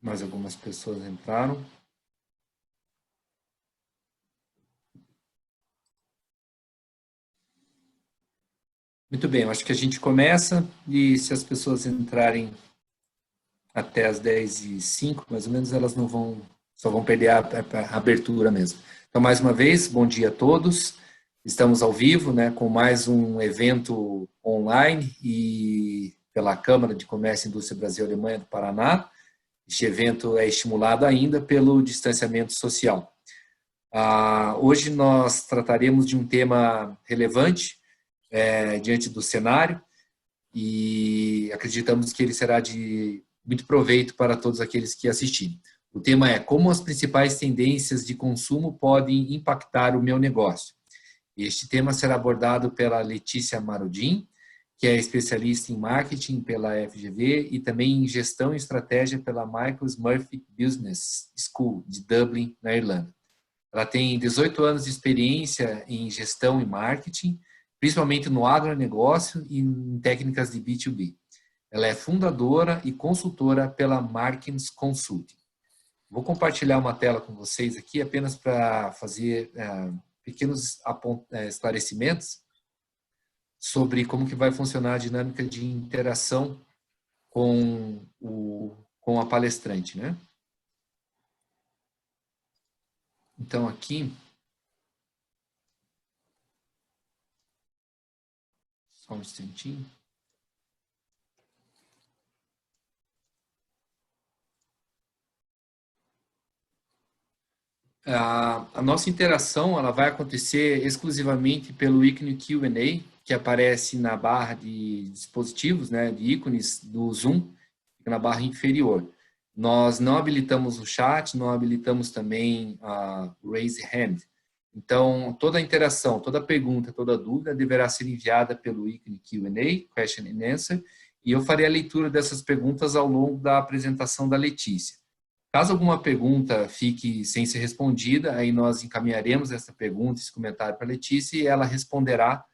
Mais algumas pessoas entraram. Muito bem, eu acho que a gente começa e se as pessoas entrarem até as 10h05, mais ou menos, elas não vão, só vão perder a abertura mesmo. Então, mais uma vez, bom dia a todos. Estamos ao vivo, né, com mais um evento online e pela Câmara de Comércio e Indústria Brasil-Alemanha do Paraná. Este evento é estimulado ainda pelo distanciamento social. Hoje nós trataremos de um tema relevante diante do cenário e acreditamos que ele será de muito proveito para todos aqueles que assistirem. O tema é como as principais tendências de consumo podem impactar o meu negócio. Este tema será abordado pela Letícia Marudin, que é especialista em marketing pela FGV e também em gestão e estratégia pela Michael Murphy Business School de Dublin, na Irlanda. Ela tem 18 anos de experiência em gestão e marketing, principalmente no agronegócio e em técnicas de B2B. Ela é fundadora e consultora pela Markins Consulting. Vou compartilhar uma tela com vocês aqui apenas para fazer pequenos esclarecimentos sobre como que vai funcionar a dinâmica de interação com a palestrante, né? Então, aqui, só um instantinho. A nossa interação ela vai acontecer exclusivamente pelo ícone Q&A, que aparece na barra de dispositivos, né, de ícones do Zoom, na barra inferior. Nós não habilitamos o chat, não habilitamos também a Raise Hand. Então, toda a interação, toda pergunta, toda dúvida deverá ser enviada pelo ícone Q&A, Question and Answer, e eu farei a leitura dessas perguntas ao longo da apresentação da Letícia. Caso alguma pergunta fique sem ser respondida, aí nós encaminharemos essa pergunta, esse comentário para a Letícia e ela responderá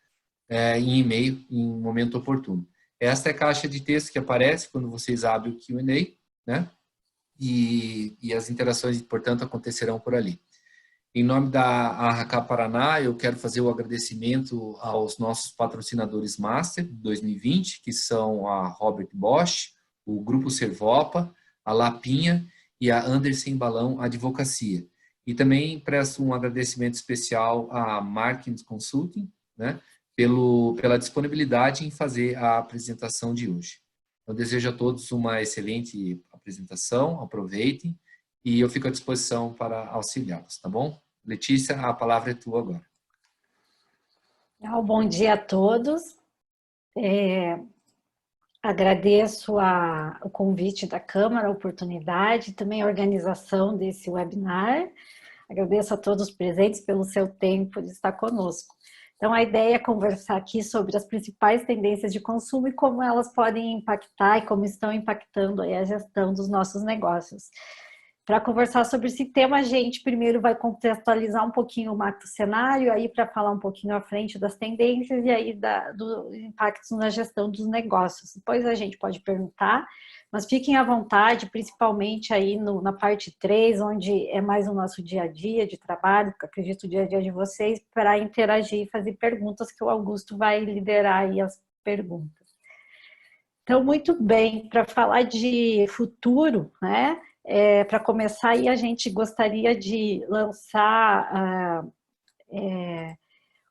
em e-mail em um momento oportuno. Esta é a caixa de texto que aparece quando vocês abrem o Q&A, né? E as interações, portanto, acontecerão por ali. Em nome da AHK Paraná, eu quero fazer o agradecimento aos nossos patrocinadores Master 2020, que são a Robert Bosch, o Grupo Servopa, a Lapinha e a Anderson Balão Advocacia. E também presto um agradecimento especial à Markins Consulting, né, pela disponibilidade em fazer a apresentação de hoje. Eu desejo a todos uma excelente apresentação, aproveitem, e eu fico à disposição para auxiliá-los, tá bom? Letícia, a palavra é tua agora. Bom dia a todos. Agradeço o convite da Câmara, a oportunidade, também a organização desse webinar. Agradeço a todos os presentes pelo seu tempo de estar conosco. Então, a ideia é conversar aqui sobre as principais tendências de consumo e como elas podem impactar e como estão impactando aí a gestão dos nossos negócios. Para conversar sobre esse tema, a gente primeiro vai contextualizar um pouquinho o macro cenário, aí para falar um pouquinho à frente das tendências e aí dos impactos na gestão dos negócios. Depois a gente pode perguntar, mas fiquem à vontade, principalmente aí na parte 3, onde é mais o nosso dia a dia de trabalho, que acredito o dia a dia de vocês, para interagir e fazer perguntas que o Augusto vai liderar aí as perguntas. Então, muito bem, para falar de futuro, né? Para começar, aí a gente gostaria de lançar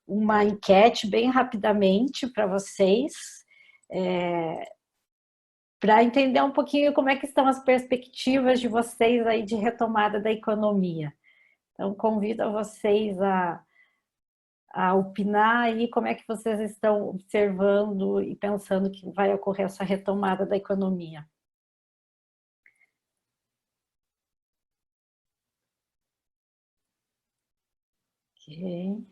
uma enquete bem rapidamente para vocês, para entender um pouquinho como é que estão as perspectivas de vocês aí de retomada da economia. Então, convido vocês a opinar aí como é que vocês estão observando e pensando que vai ocorrer essa retomada da economia. Ok.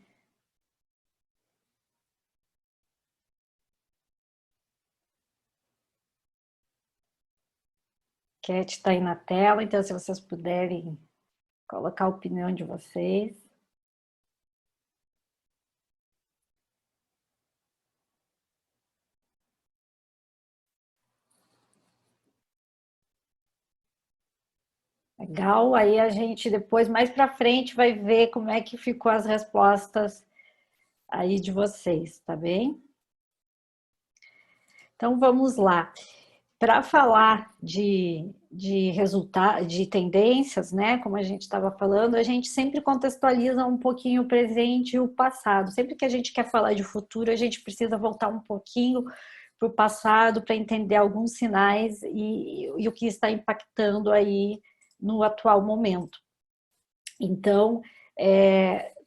Enquete está aí na tela, então se vocês puderem colocar a opinião de vocês. Legal, aí a gente depois, mais para frente, vai ver como é que ficou as respostas aí de vocês, tá bem? Então vamos lá. Para falar de resultado, de tendências, né? Como a gente estava falando, a gente sempre contextualiza um pouquinho o presente e o passado. Sempre que a gente quer falar de futuro, a gente precisa voltar um pouquinho para o passado para entender alguns sinais e o que está impactando aí no atual momento. Então,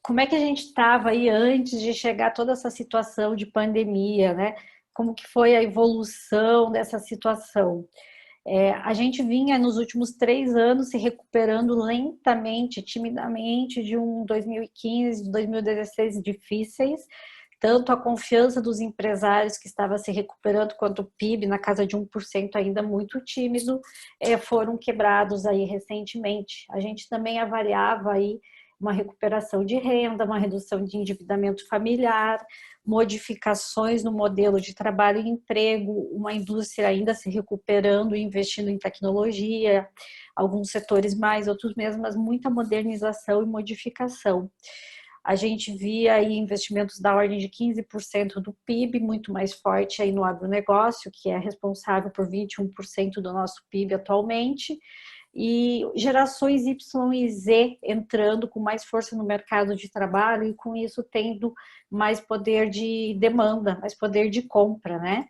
como é que a gente estava aí antes de chegar a toda essa situação de pandemia, né? Como que foi a evolução dessa situação? A gente vinha nos últimos 3 anos se recuperando lentamente, timidamente, de um 2015, 2016 difíceis, tanto a confiança dos empresários que estava se recuperando, quanto o PIB, na casa de 1% ainda muito tímido, foram quebrados aí recentemente. A gente também avaliava aí uma recuperação de renda, uma redução de endividamento familiar, modificações no modelo de trabalho e emprego, uma indústria ainda se recuperando e investindo em tecnologia, alguns setores mais, outros menos, mas muita modernização e modificação. A gente via aí investimentos da ordem de 15% do PIB, muito mais forte aí no agronegócio, que é responsável por 21% do nosso PIB atualmente, e gerações Y e Z entrando com mais força no mercado de trabalho e com isso tendo mais poder de demanda, mais poder de compra, né?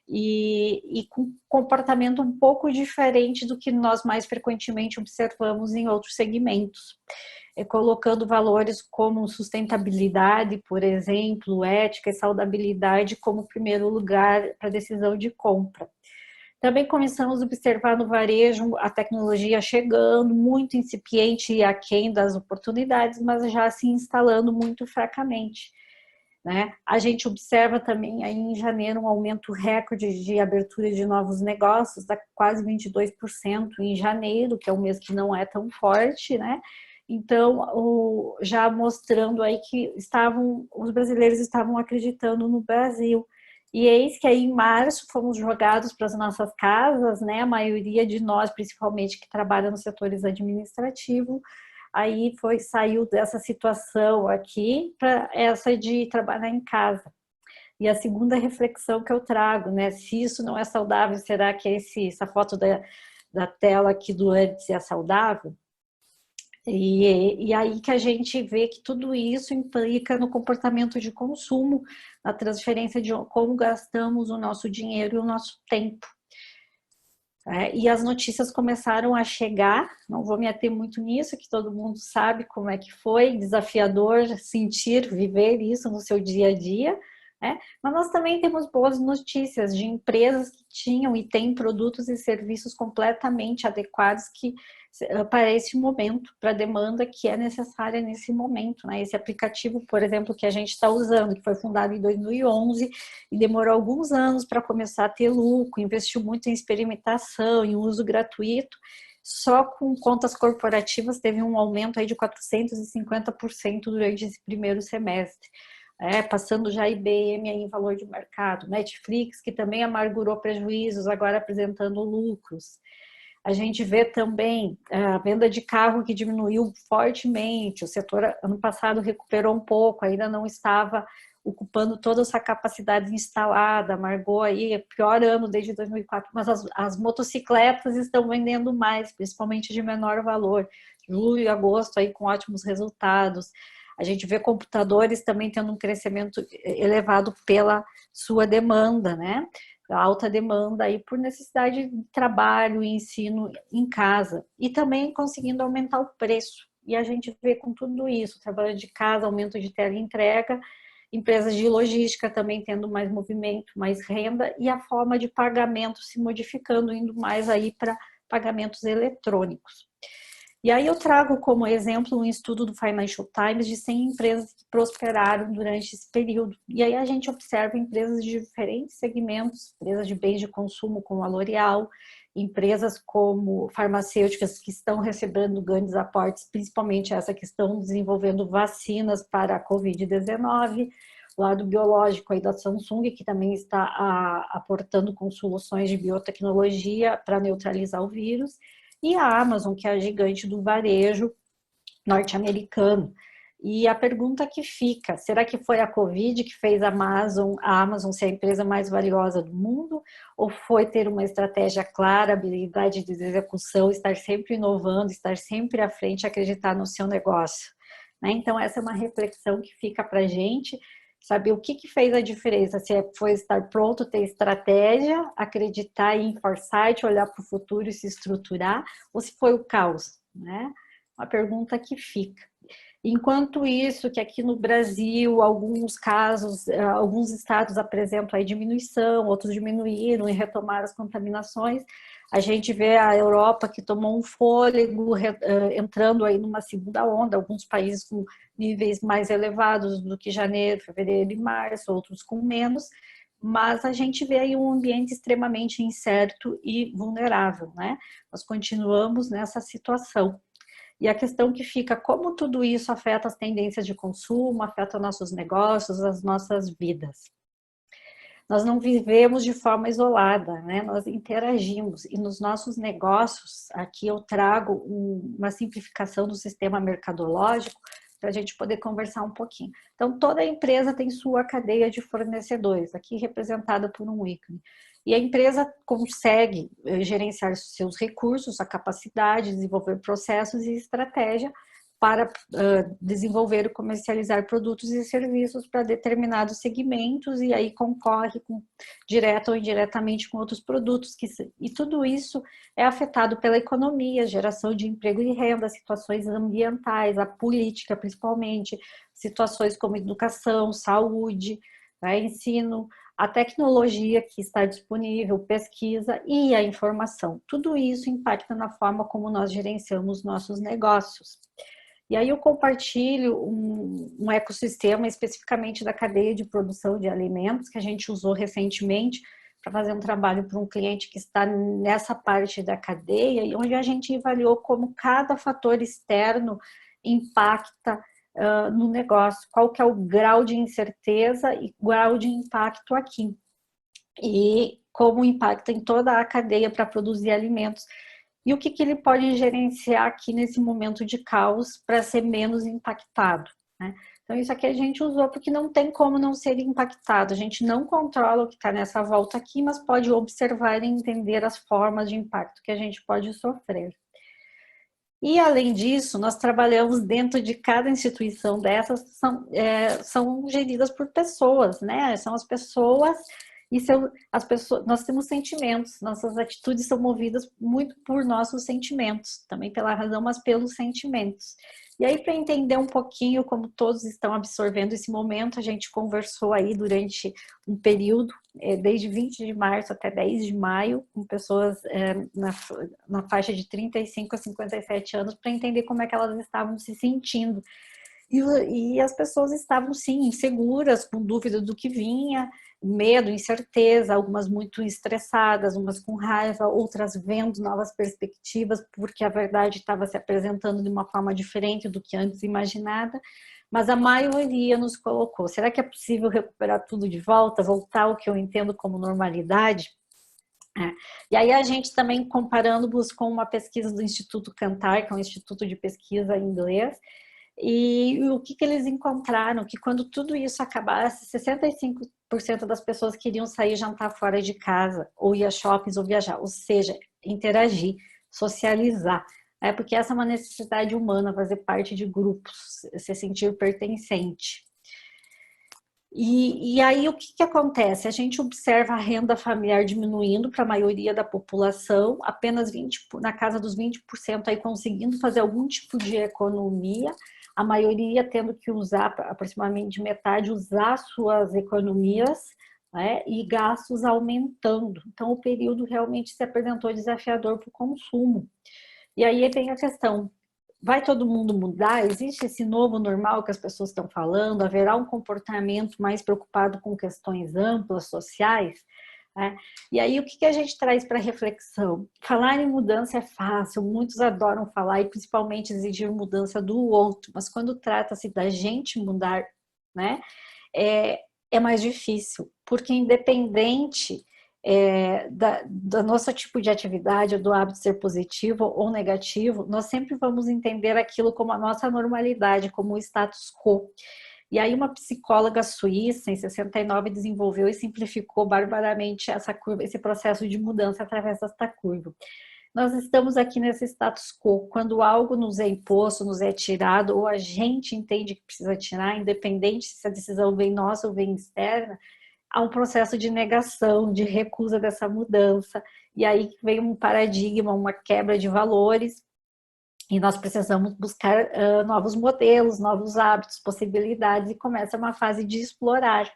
E com comportamento um pouco diferente do que nós mais frequentemente observamos em outros segmentos. Colocando valores como sustentabilidade, por exemplo, ética e saudabilidade como primeiro lugar para decisão de compra. Também começamos a observar no varejo a tecnologia chegando, muito incipiente e aquém das oportunidades, mas já se instalando muito fracamente. Né? A gente observa também aí em janeiro um aumento recorde de abertura de novos negócios, da quase 22% em janeiro, que é um mês que não é tão forte, né? Então, já mostrando aí que os brasileiros estavam acreditando no Brasil. E eis que aí em março fomos jogados para as nossas casas, né? A maioria de nós, principalmente que trabalha nos setores administrativos, aí saiu dessa situação aqui para essa de trabalhar em casa. E a segunda reflexão que eu trago, né? Se isso não é saudável, será que essa foto da tela aqui do antes é saudável? E aí que a gente vê que tudo isso implica no comportamento de consumo, na transferência de como gastamos o nosso dinheiro e o nosso tempo. E as notícias começaram a chegar, não vou me ater muito nisso, que todo mundo sabe como é que foi, desafiador sentir, viver isso no seu dia a dia, mas nós também temos boas notícias de empresas que tinham e têm produtos e serviços completamente adequados para esse momento, para a demanda que é necessária nesse momento. Esse aplicativo, por exemplo, que a gente está usando, que foi fundado em 2011 e demorou alguns anos para começar a ter lucro, investiu muito em experimentação, em uso gratuito, só com contas corporativas teve um aumento aí de 450% durante esse primeiro semestre. Passando já IBM aí em valor de mercado, Netflix, que também amargurou prejuízos, agora apresentando lucros. A gente vê também a venda de carro que diminuiu fortemente, o setor ano passado recuperou um pouco, ainda não estava ocupando toda essa capacidade instalada, amargou aí, pior ano desde 2004, mas as motocicletas estão vendendo mais, principalmente de menor valor, julho e agosto aí com ótimos resultados. A gente vê computadores também tendo um crescimento elevado pela sua demanda, né? A alta demanda aí por necessidade de trabalho e ensino em casa. E também conseguindo aumentar o preço. E a gente vê com tudo isso, trabalho de casa, aumento de teleentrega, empresas de logística também tendo mais movimento, mais renda, e a forma de pagamento se modificando, indo mais aí para pagamentos eletrônicos. E aí eu trago como exemplo um estudo do Financial Times de 100 empresas que prosperaram durante esse período. E aí a gente observa empresas de diferentes segmentos, empresas de bens de consumo como a L'Oréal, empresas como farmacêuticas que estão recebendo grandes aportes, principalmente essa que estão desenvolvendo vacinas para a Covid-19, o lado biológico aí da Samsung, que também está aportando com soluções de biotecnologia para neutralizar o vírus, e a Amazon, que é a gigante do varejo norte-americano. E a pergunta que fica, será que foi a Covid que fez a Amazon ser a empresa mais valiosa do mundo? Ou foi ter uma estratégia clara, habilidade de execução, estar sempre inovando, estar sempre à frente, acreditar no seu negócio? Né? Então, essa é uma reflexão que fica para a gente, saber o que fez a diferença, se foi estar pronto, ter estratégia, acreditar em foresight, olhar para o futuro e se estruturar, ou se foi o caos, né? Uma pergunta que fica. Enquanto isso, que aqui no Brasil, alguns casos, alguns estados apresentam aí diminuição, outros diminuíram e retomaram as contaminações, a gente vê a Europa que tomou um fôlego, entrando aí numa segunda onda, alguns países com níveis mais elevados do que janeiro, fevereiro e março, outros com menos, mas a gente vê aí um ambiente extremamente incerto e vulnerável, né? Nós continuamos nessa situação. E a questão que fica, como tudo isso afeta as tendências de consumo, afeta nossos negócios, as nossas vidas. Nós não vivemos de forma isolada, né? Nós interagimos. E nos nossos negócios, aqui eu trago uma simplificação do sistema mercadológico para a gente poder conversar um pouquinho. Então, toda empresa tem sua cadeia de fornecedores, aqui representada por um ícone. E a empresa consegue gerenciar seus recursos, a capacidade, desenvolver processos e estratégia para desenvolver e comercializar produtos e serviços para determinados segmentos e aí concorre direto ou indiretamente com outros produtos. E tudo isso é afetado pela economia, geração de emprego e renda, situações ambientais, a política principalmente, situações como educação, saúde, né, ensino, a tecnologia que está disponível, pesquisa e a informação. Tudo isso impacta na forma como nós gerenciamos nossos negócios. E aí eu compartilho um ecossistema especificamente da cadeia de produção de alimentos que a gente usou recentemente para fazer um trabalho para um cliente que está nessa parte da cadeia e onde a gente avaliou como cada fator externo impacta no negócio, qual que é o grau de incerteza e grau de impacto aqui. E como impacta em toda a cadeia para produzir alimentos e o que ele pode gerenciar aqui nesse momento de caos para ser menos impactado, né? Então, isso aqui a gente usou porque não tem como não ser impactado. A gente não controla o que está nessa volta aqui, mas pode observar e entender as formas de impacto que a gente pode sofrer. E, além disso, nós trabalhamos dentro de cada instituição dessas, são geridas por pessoas, né? São as pessoas e as pessoas, nós temos sentimentos, nossas atitudes são movidas muito por nossos sentimentos, também pela razão, mas pelos sentimentos. E aí, para entender um pouquinho como todos estão absorvendo esse momento, a gente conversou aí durante um período, desde 20 de março até 10 de maio, com pessoas na faixa de 35 a 57 anos, para entender como é que elas estavam se sentindo. E as pessoas estavam, sim, inseguras, com dúvida do que vinha, medo, incerteza, algumas muito estressadas, umas com raiva, outras vendo novas perspectivas, porque a verdade estava se apresentando de uma forma diferente do que antes imaginada, mas a maioria nos colocou, será que é possível recuperar tudo de volta, voltar ao que eu entendo como normalidade? E aí a gente também comparando-nos com uma pesquisa do Instituto Kantar, que é um instituto de pesquisa em inglês, e o que eles encontraram? Que quando tudo isso acabasse, 65% das pessoas queriam sair jantar fora de casa, ou ir a shoppings, ou viajar, ou seja, interagir, socializar. Porque essa é uma necessidade humana, fazer parte de grupos, se sentir pertencente. E aí o que acontece? A gente observa a renda familiar diminuindo para a maioria da população, apenas 20, na casa dos 20% aí conseguindo fazer algum tipo de economia, a maioria tendo que usar, aproximadamente metade, usar suas economias, né, e gastos aumentando. Então, o período realmente se apresentou desafiador para o consumo. E aí vem a questão, vai todo mundo mudar? Existe esse novo normal que as pessoas estão falando? Haverá um comportamento mais preocupado com questões amplas, sociais? E aí, o que a gente traz para reflexão? Falar em mudança é fácil, muitos adoram falar e principalmente exigir mudança do outro, mas quando trata-se da gente mudar, né, é mais difícil, porque independente do nosso tipo de atividade, do hábito ser positivo ou negativo, nós sempre vamos entender aquilo como a nossa normalidade, como o status quo. E aí uma psicóloga suíça, em 69, desenvolveu e simplificou barbaramente essa curva, esse processo de mudança através desta curva. Nós estamos aqui nesse status quo, quando algo nos é imposto, nos é tirado, ou a gente entende que precisa tirar, independente se a decisão vem nossa ou vem externa, há um processo de negação, de recusa dessa mudança, e aí vem um paradigma, uma quebra de valores, e nós precisamos buscar novos modelos, novos hábitos, possibilidades, e começa uma fase de explorar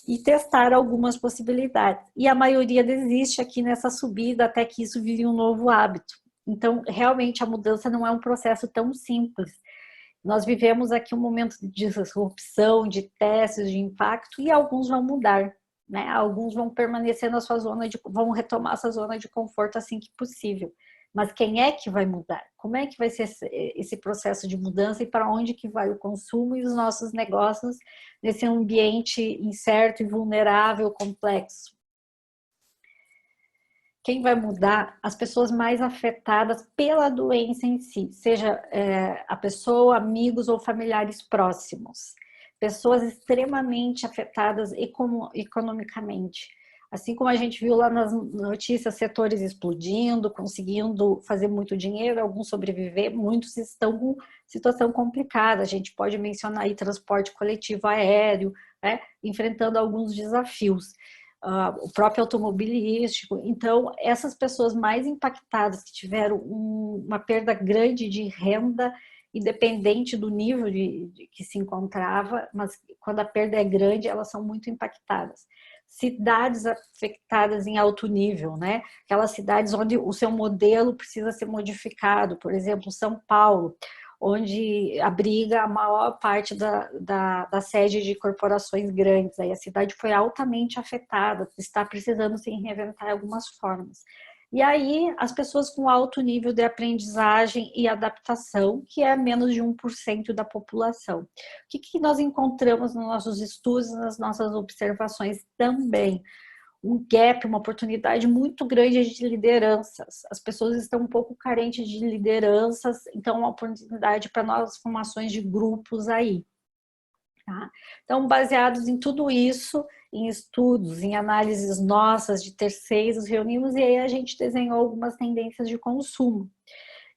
e testar algumas possibilidades. E a maioria desiste aqui nessa subida até que isso vire um novo hábito. Então, realmente, a mudança não é um processo tão simples. Nós vivemos aqui um momento de disrupção, de testes, de impacto, e alguns vão mudar, né? Alguns vão permanecer na sua zona vão retomar essa zona de conforto assim que possível. Mas quem é que vai mudar? Como é que vai ser esse processo de mudança e para onde que vai o consumo e os nossos negócios nesse ambiente incerto e vulnerável, complexo? Quem vai mudar? As pessoas mais afetadas pela doença em si, seja a pessoa, amigos ou familiares próximos. Pessoas extremamente afetadas economicamente. Assim como a gente viu lá nas notícias, setores explodindo, conseguindo fazer muito dinheiro, alguns sobreviver, muitos estão com situação complicada. A gente pode mencionar aí transporte coletivo aéreo, né, enfrentando alguns desafios. O próprio automobilístico. Então, essas pessoas mais impactadas, que tiveram uma perda grande de renda, independente do nível de que se encontrava, mas quando a perda é grande, elas são muito impactadas. Cidades afetadas em alto nível, né? Aquelas cidades onde o seu modelo precisa ser modificado, por exemplo, São Paulo, onde abriga a maior parte da sede de corporações grandes. Aí a cidade foi altamente afetada, está precisando se reinventar de algumas formas. E aí as pessoas com alto nível de aprendizagem e adaptação, que é menos de 1% da população. O que nós encontramos nos nossos estudos, nas nossas observações também? Um gap, uma oportunidade muito grande de lideranças. As pessoas estão um pouco carentes de lideranças, então uma oportunidade para novas formações de grupos aí. Tá? Então, baseados em tudo isso, em estudos, em análises nossas de terceiros, reunimos e aí a gente desenhou algumas tendências de consumo.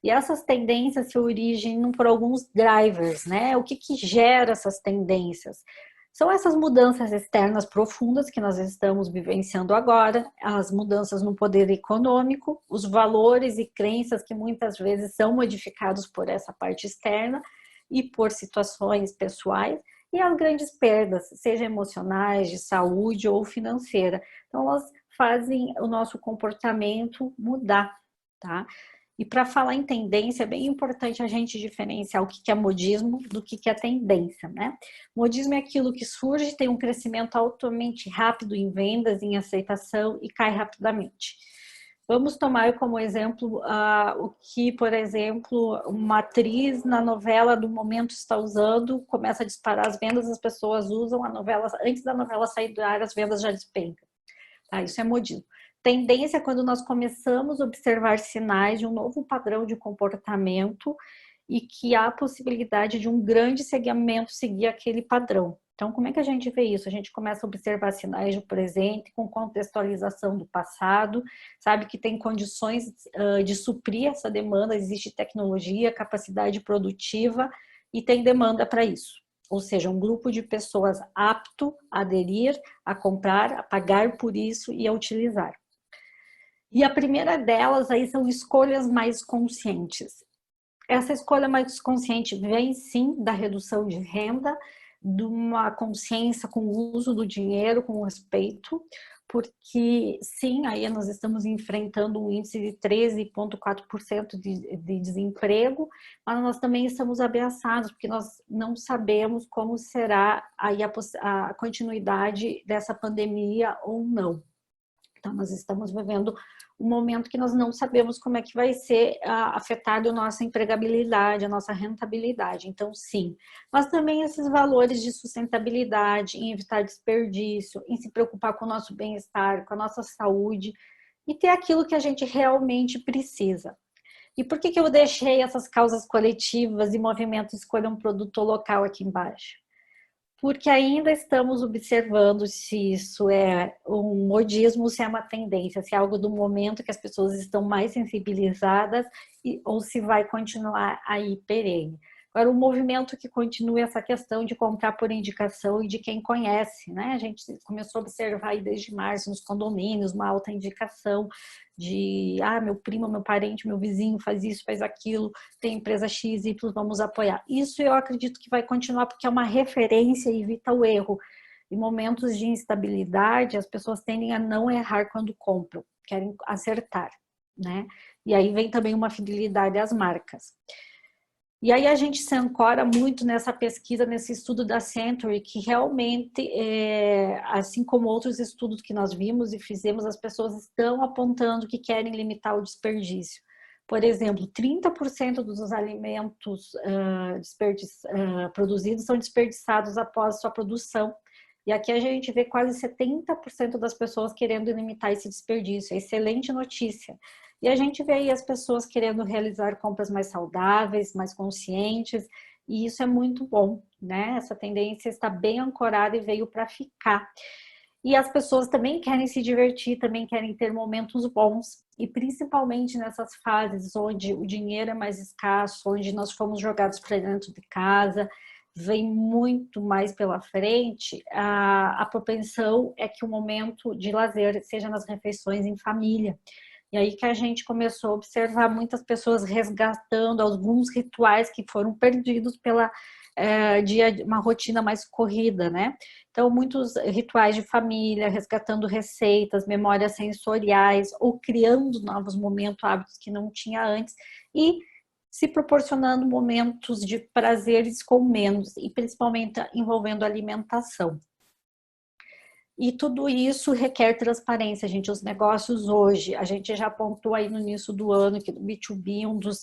E essas tendências se originam por alguns drivers, né? O que gera essas tendências? São essas mudanças externas profundas que nós estamos vivenciando agora, as mudanças no poder econômico, os valores e crenças que muitas vezes são modificados por essa parte externa e por situações pessoais, e as grandes perdas, seja emocionais, de saúde ou financeira. Então, elas fazem o nosso comportamento mudar, tá? E para falar em tendência, é bem importante a gente diferenciar o que é modismo do que é tendência, né? Modismo é aquilo que surge, tem um crescimento altamente rápido em vendas, em aceitação e cai rapidamente. Vamos tomar como exemplo o que, por exemplo, uma atriz na novela do momento está usando, começa a disparar as vendas, as pessoas usam a novela, antes da novela sair do ar, as vendas já despencam. Tá, isso é modismo. Tendência é quando nós começamos a observar sinais de um novo padrão de comportamento e que há a possibilidade de um grande segmento seguir aquele padrão. Então, como é que a gente vê isso? A gente começa a observar sinais do presente com contextualização do passado, sabe que tem condições de suprir essa demanda, existe tecnologia, capacidade produtiva e tem demanda para isso. Ou seja, um grupo de pessoas apto a aderir, a comprar, a pagar por isso e a utilizar. E a primeira delas aí são escolhas mais conscientes. Essa escolha mais consciente vem sim da redução de renda, de uma consciência com o uso do dinheiro, com respeito, porque sim, aí nós estamos enfrentando um índice de 13,4% de desemprego, mas nós também estamos ameaçados, porque nós não sabemos como será aí a continuidade dessa pandemia ou não. Então, nós estamos vivendo um momento que nós não sabemos como é que vai ser afetado a nossa empregabilidade, a nossa rentabilidade. Então, sim. Mas também esses valores de sustentabilidade, em evitar desperdício, em se preocupar com o nosso bem-estar, com a nossa saúde e ter aquilo que a gente realmente precisa. E por que eu deixei essas causas coletivas e movimentos Escolha um Produto Local aqui embaixo? Porque ainda estamos observando se isso é um modismo, se é uma tendência, se é algo do momento que as pessoas estão mais sensibilizadas ou se vai continuar aí perene. Agora, o movimento que continua essa questão de comprar por indicação e de quem conhece, né? A gente começou a observar aí desde março nos condomínios uma alta indicação de, meu primo, meu parente, meu vizinho faz isso, faz aquilo, tem empresa X, Y, vamos apoiar. Isso eu acredito que vai continuar porque é uma referência e evita o erro. Em momentos de instabilidade, as pessoas tendem a não errar quando compram, querem acertar, né? E aí vem também uma fidelidade às marcas. E aí a gente se ancora muito nessa pesquisa, nesse estudo da Century, que realmente, assim como outros estudos que nós vimos e fizemos, as pessoas estão apontando que querem limitar o desperdício. Por exemplo, 30% dos alimentos produzidos são desperdiçados após sua produção. E aqui a gente vê quase 70% das pessoas querendo limitar esse desperdício. É excelente notícia. E a gente vê aí as pessoas querendo realizar compras mais saudáveis, mais conscientes, e isso é muito bom, né? Essa tendência está bem ancorada e veio para ficar. E as pessoas também querem se divertir, também querem ter momentos bons, e principalmente nessas fases onde o dinheiro é mais escasso, onde nós fomos jogados para dentro de casa, vem muito mais pela frente, a propensão é que o momento de lazer seja nas refeições em família. E aí que a gente começou a observar muitas pessoas resgatando alguns rituais que foram perdidos pela uma rotina mais corrida, né? Então, muitos rituais de família, resgatando receitas, memórias sensoriais, ou criando novos momentos, hábitos que não tinha antes, e se proporcionando momentos de prazeres com menos, e principalmente envolvendo alimentação. E tudo isso requer transparência, gente. Os negócios hoje, a gente já apontou aí no início do ano que no B2B, um dos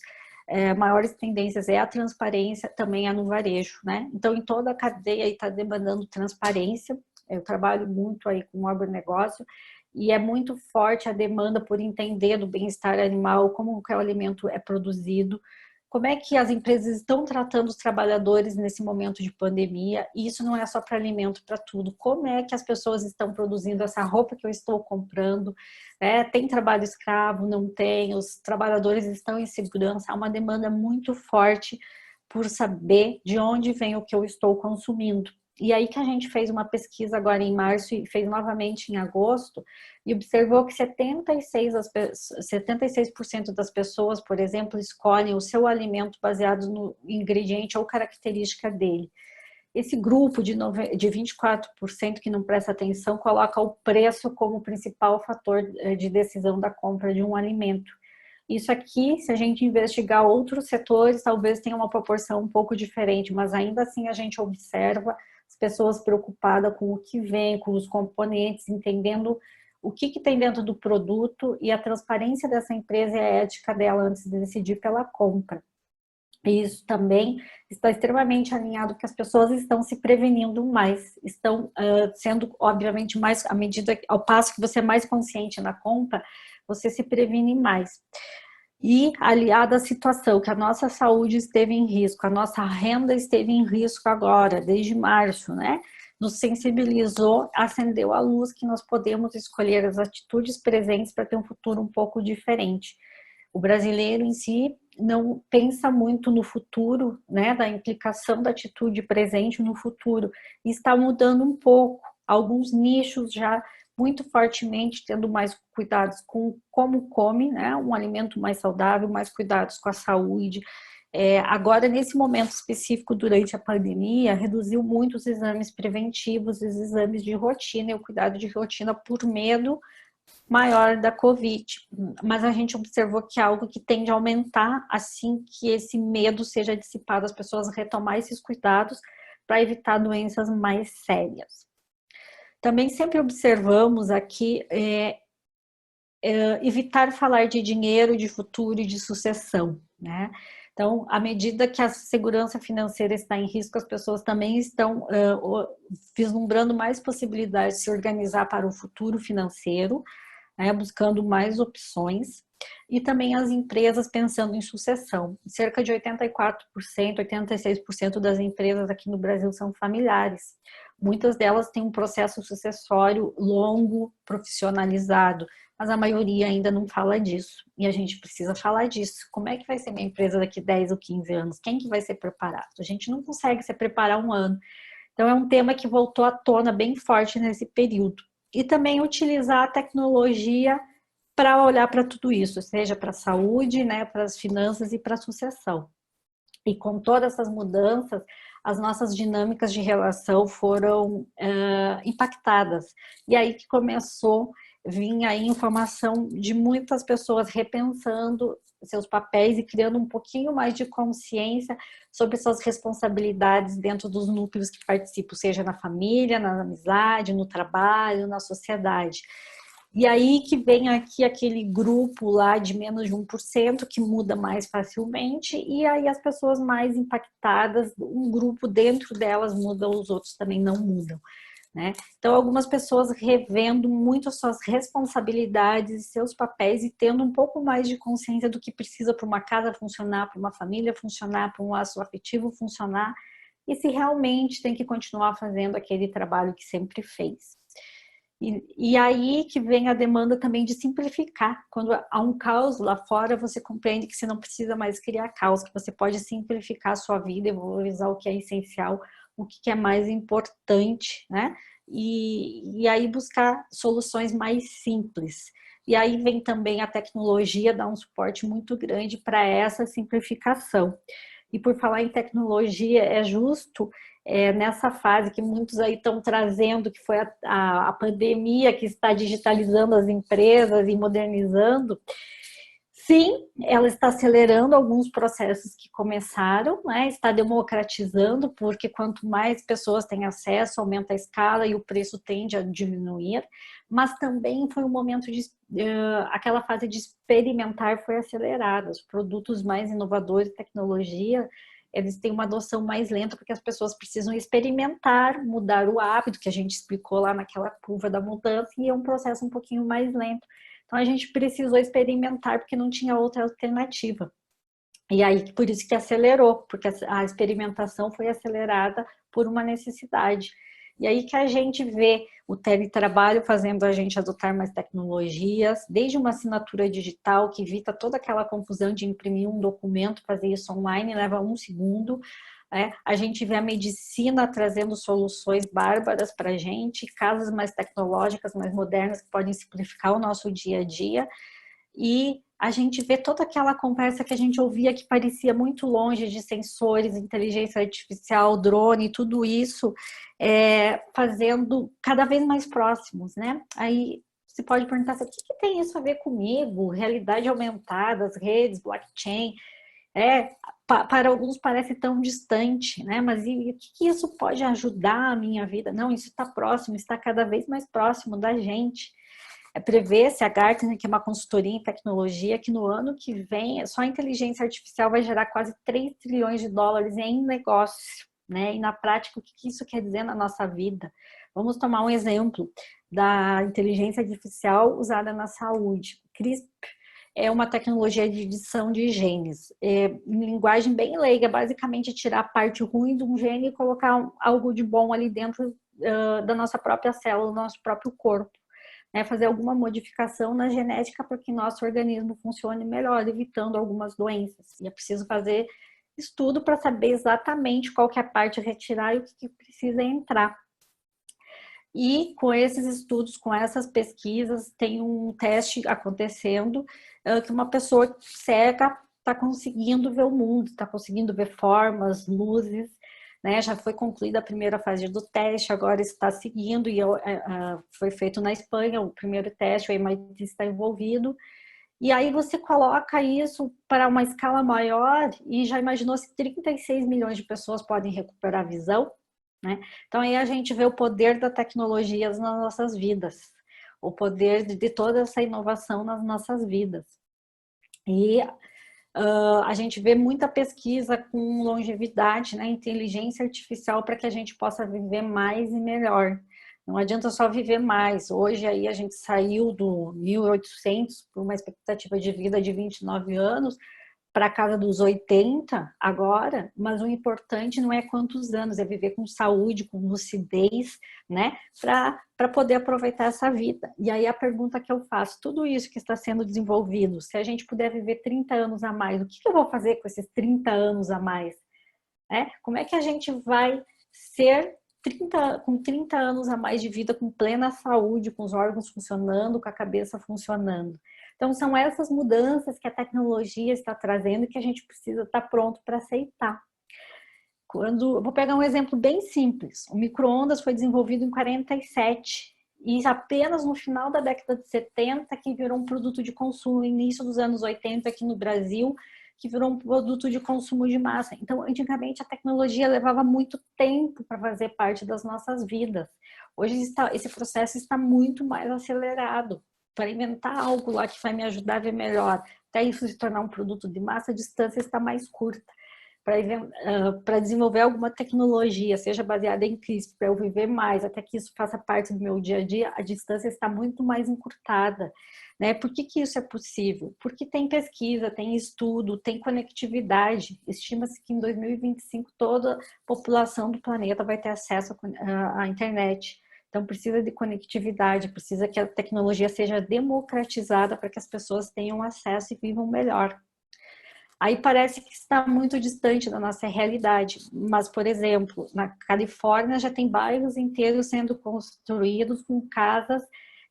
maiores tendências é a transparência, também é no varejo, né? Então, em toda a cadeia está demandando transparência. Eu trabalho muito aí com o agronegócio e é muito forte a demanda por entender do bem-estar animal, como que o alimento é produzido, como é que as empresas estão tratando os trabalhadores nesse momento de pandemia, e isso não é só para alimento, para tudo. Como é que as pessoas estão produzindo essa roupa que eu estou comprando? Tem trabalho escravo? Não tem? Os trabalhadores estão em segurança? Há uma demanda muito forte por saber de onde vem o que eu estou consumindo. E aí que a gente fez uma pesquisa agora em março e fez novamente em agosto e observou que 76% das pessoas, por exemplo, escolhem o seu alimento baseado no ingrediente ou característica dele. Esse grupo de 24% que não presta atenção coloca o preço como principal fator de decisão da compra de um alimento. Isso aqui, se a gente investigar outros setores, talvez tenha uma proporção um pouco diferente, mas ainda assim a gente observa as pessoas preocupadas com o que vem, com os componentes, entendendo o que tem dentro do produto e a transparência dessa empresa e a ética dela antes de decidir pela compra. E isso também está extremamente alinhado que as pessoas estão se prevenindo mais, estão sendo, obviamente, mais, à medida, ao passo que você é mais consciente na compra, você se previne mais. E aliada à situação que a nossa saúde esteve em risco, a nossa renda esteve em risco agora, desde março, né? Nos sensibilizou, acendeu a luz que nós podemos escolher as atitudes presentes para ter um futuro um pouco diferente. O brasileiro em si não pensa muito no futuro, né? Da implicação da atitude presente no futuro. E está mudando um pouco. Alguns nichos já muito fortemente tendo mais cuidados com como come, né? Um alimento mais saudável, mais cuidados com a saúde. Agora, nesse momento específico, durante a pandemia, reduziu muito os exames preventivos, os exames de rotina e o cuidado de rotina por medo maior da Covid. Mas a gente observou que é algo que tende a aumentar assim que esse medo seja dissipado, as pessoas retomar esses cuidados para evitar doenças mais sérias. Também sempre observamos aqui evitar falar de dinheiro, de futuro e de sucessão, né? Então, à medida que a segurança financeira está em risco, as pessoas também estão vislumbrando mais possibilidades de se organizar para o futuro financeiro, né, buscando mais opções, e também as empresas pensando em sucessão. Cerca de 84%, 86% das empresas aqui no Brasil são familiares. Muitas delas têm um processo sucessório longo, profissionalizado, mas a maioria ainda não fala disso. E a gente precisa falar disso. Como é que vai ser minha empresa daqui 10 ou 15 anos? Quem que vai ser preparado? A gente não consegue se preparar um ano. Então, é um tema que voltou à tona bem forte nesse período. E também utilizar a tecnologia para olhar para tudo isso, seja para a saúde, né, para as finanças e para a sucessão. E com todas essas mudanças, as nossas dinâmicas de relação foram impactadas. E aí que começou a vir a informação de muitas pessoas repensando seus papéis e criando um pouquinho mais de consciência sobre suas responsabilidades dentro dos núcleos que participam, seja na família, na amizade, no trabalho, na sociedade. E aí que vem aqui aquele grupo lá de menos de 1% que muda mais facilmente, e aí as pessoas mais impactadas, um grupo dentro delas muda, os outros também não mudam, né? Então, algumas pessoas revendo muito as suas responsabilidades, seus papéis e tendo um pouco mais de consciência do que precisa para uma casa funcionar, para uma família funcionar, para um laço afetivo funcionar, e se realmente tem que continuar fazendo aquele trabalho que sempre fez. E aí que vem a demanda também de simplificar. Quando há um caos lá fora, você compreende que você não precisa mais criar caos, que você pode simplificar a sua vida e valorizar o que é essencial, o que é mais importante, né? E aí buscar soluções mais simples. E aí vem também a tecnologia dar um suporte muito grande para essa simplificação. E por falar em tecnologia, é justo nessa fase que muitos aí estão trazendo, que foi a pandemia que está digitalizando as empresas e modernizando. Sim, ela está acelerando alguns processos que começaram, né? Está democratizando, porque quanto mais pessoas têm acesso, aumenta a escala e o preço tende a diminuir, mas também foi um momento de aquela fase de experimentar foi acelerada. Os produtos mais inovadores, tecnologia, eles têm uma adoção mais lenta, porque as pessoas precisam experimentar, mudar o hábito, que a gente explicou lá naquela curva da mudança, e é um processo um pouquinho mais lento. Então, a gente precisou experimentar, porque não tinha outra alternativa. E aí, por isso que acelerou, porque a experimentação foi acelerada por uma necessidade. E aí que a gente vê o teletrabalho fazendo a gente adotar mais tecnologias, desde uma assinatura digital que evita toda aquela confusão de imprimir um documento, fazer isso online, leva 1 segundo. A gente vê a medicina trazendo soluções bárbaras para a gente, casas mais tecnológicas, mais modernas, que podem simplificar o nosso dia a dia. E a gente vê toda aquela conversa que a gente ouvia que parecia muito longe de sensores, inteligência artificial, drone, tudo isso fazendo cada vez mais próximos, né? Aí você pode perguntar assim, o que tem isso a ver comigo? Realidade aumentada, as redes, blockchain, para alguns parece tão distante, né? Mas e o que isso pode ajudar a minha vida? Não, isso está próximo, está cada vez mais próximo da gente. Prevê-se a Gartner, que é uma consultoria em tecnologia, que no ano que vem só a inteligência artificial vai gerar quase 3 trilhões de dólares em negócio, né? E na prática, o que isso quer dizer na nossa vida? Vamos tomar um exemplo da inteligência artificial usada na saúde. CRISPR é uma tecnologia de edição de genes. Em linguagem bem leiga, basicamente tirar a parte ruim de um gene e colocar algo de bom ali dentro da nossa própria célula, do nosso próprio corpo. Fazer alguma modificação na genética para que nosso organismo funcione melhor, evitando algumas doenças. E é preciso fazer estudo para saber exatamente qual que é a parte a retirar e o que precisa entrar. E com esses estudos, com essas pesquisas, tem um teste acontecendo que uma pessoa cega está conseguindo ver o mundo, está conseguindo ver formas, luzes, né? Já foi concluída a primeira fase do teste, agora está seguindo e foi feito na Espanha o primeiro teste, o MIT está envolvido. E aí você coloca isso para uma escala maior e já imaginou se 36 milhões de pessoas podem recuperar a visão? Né? Então aí a gente vê o poder da tecnologia nas nossas vidas. o poder de toda essa inovação nas nossas vidas. E a gente vê muita pesquisa com longevidade, né, inteligência artificial para que a gente possa viver mais e melhor. Não adianta só viver mais. Hoje aí a gente saiu do 1800 por uma expectativa de vida de 29 anos para a casa dos 80 agora, mas o importante não é quantos anos, é viver com saúde, com lucidez, né, para poder aproveitar essa vida. E aí a pergunta que eu faço, tudo isso que está sendo desenvolvido, se a gente puder viver 30 anos a mais, o que eu vou fazer com esses 30 anos a mais? Como é que a gente vai ser com 30 anos a mais de vida, com plena saúde, com os órgãos funcionando, com a cabeça funcionando? Então, são essas mudanças que a tecnologia está trazendo e que a gente precisa estar pronto para aceitar. Vou pegar um exemplo bem simples. O micro-ondas foi desenvolvido em 47 e apenas no final da década de 70 que virou um produto de consumo, início dos anos 80 aqui no Brasil, que virou um produto de consumo de massa. Então, antigamente, a tecnologia levava muito tempo para fazer parte das nossas vidas. Hoje, esse processo está muito mais acelerado. Para inventar algo lá que vai me ajudar a ver melhor, até isso se tornar um produto de massa, a distância está mais curta. Para desenvolver alguma tecnologia, seja baseada em CRISPR, para eu viver mais, até que isso faça parte do meu dia a dia, a distância está muito mais encurtada. Né? Por que isso é possível? Porque tem pesquisa, tem estudo, tem conectividade. Estima-se que em 2025 toda a população do planeta vai ter acesso à internet. Então, precisa de conectividade, precisa que a tecnologia seja democratizada para que as pessoas tenham acesso e vivam melhor. Aí parece que está muito distante da nossa realidade, mas, por exemplo, na Califórnia já tem bairros inteiros sendo construídos com casas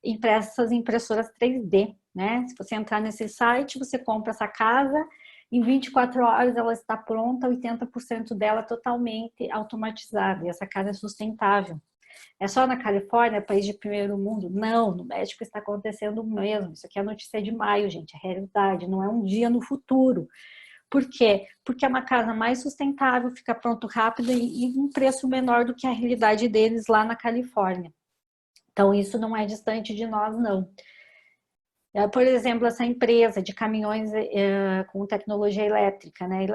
impressas em impressoras 3D, né? Se você entrar nesse site, você compra essa casa, em 24 horas ela está pronta, 80% dela totalmente automatizada, e essa casa é sustentável. É só na Califórnia, país de primeiro mundo? Não, no México está acontecendo o mesmo. Isso aqui é a notícia de maio, gente, é realidade, não é um dia no futuro. Por quê? Porque é uma casa mais sustentável, fica pronto rápido e um preço menor do que a realidade deles lá na Califórnia. Então, isso não é distante de nós, não. Por exemplo, essa empresa de caminhões com tecnologia elétrica, né,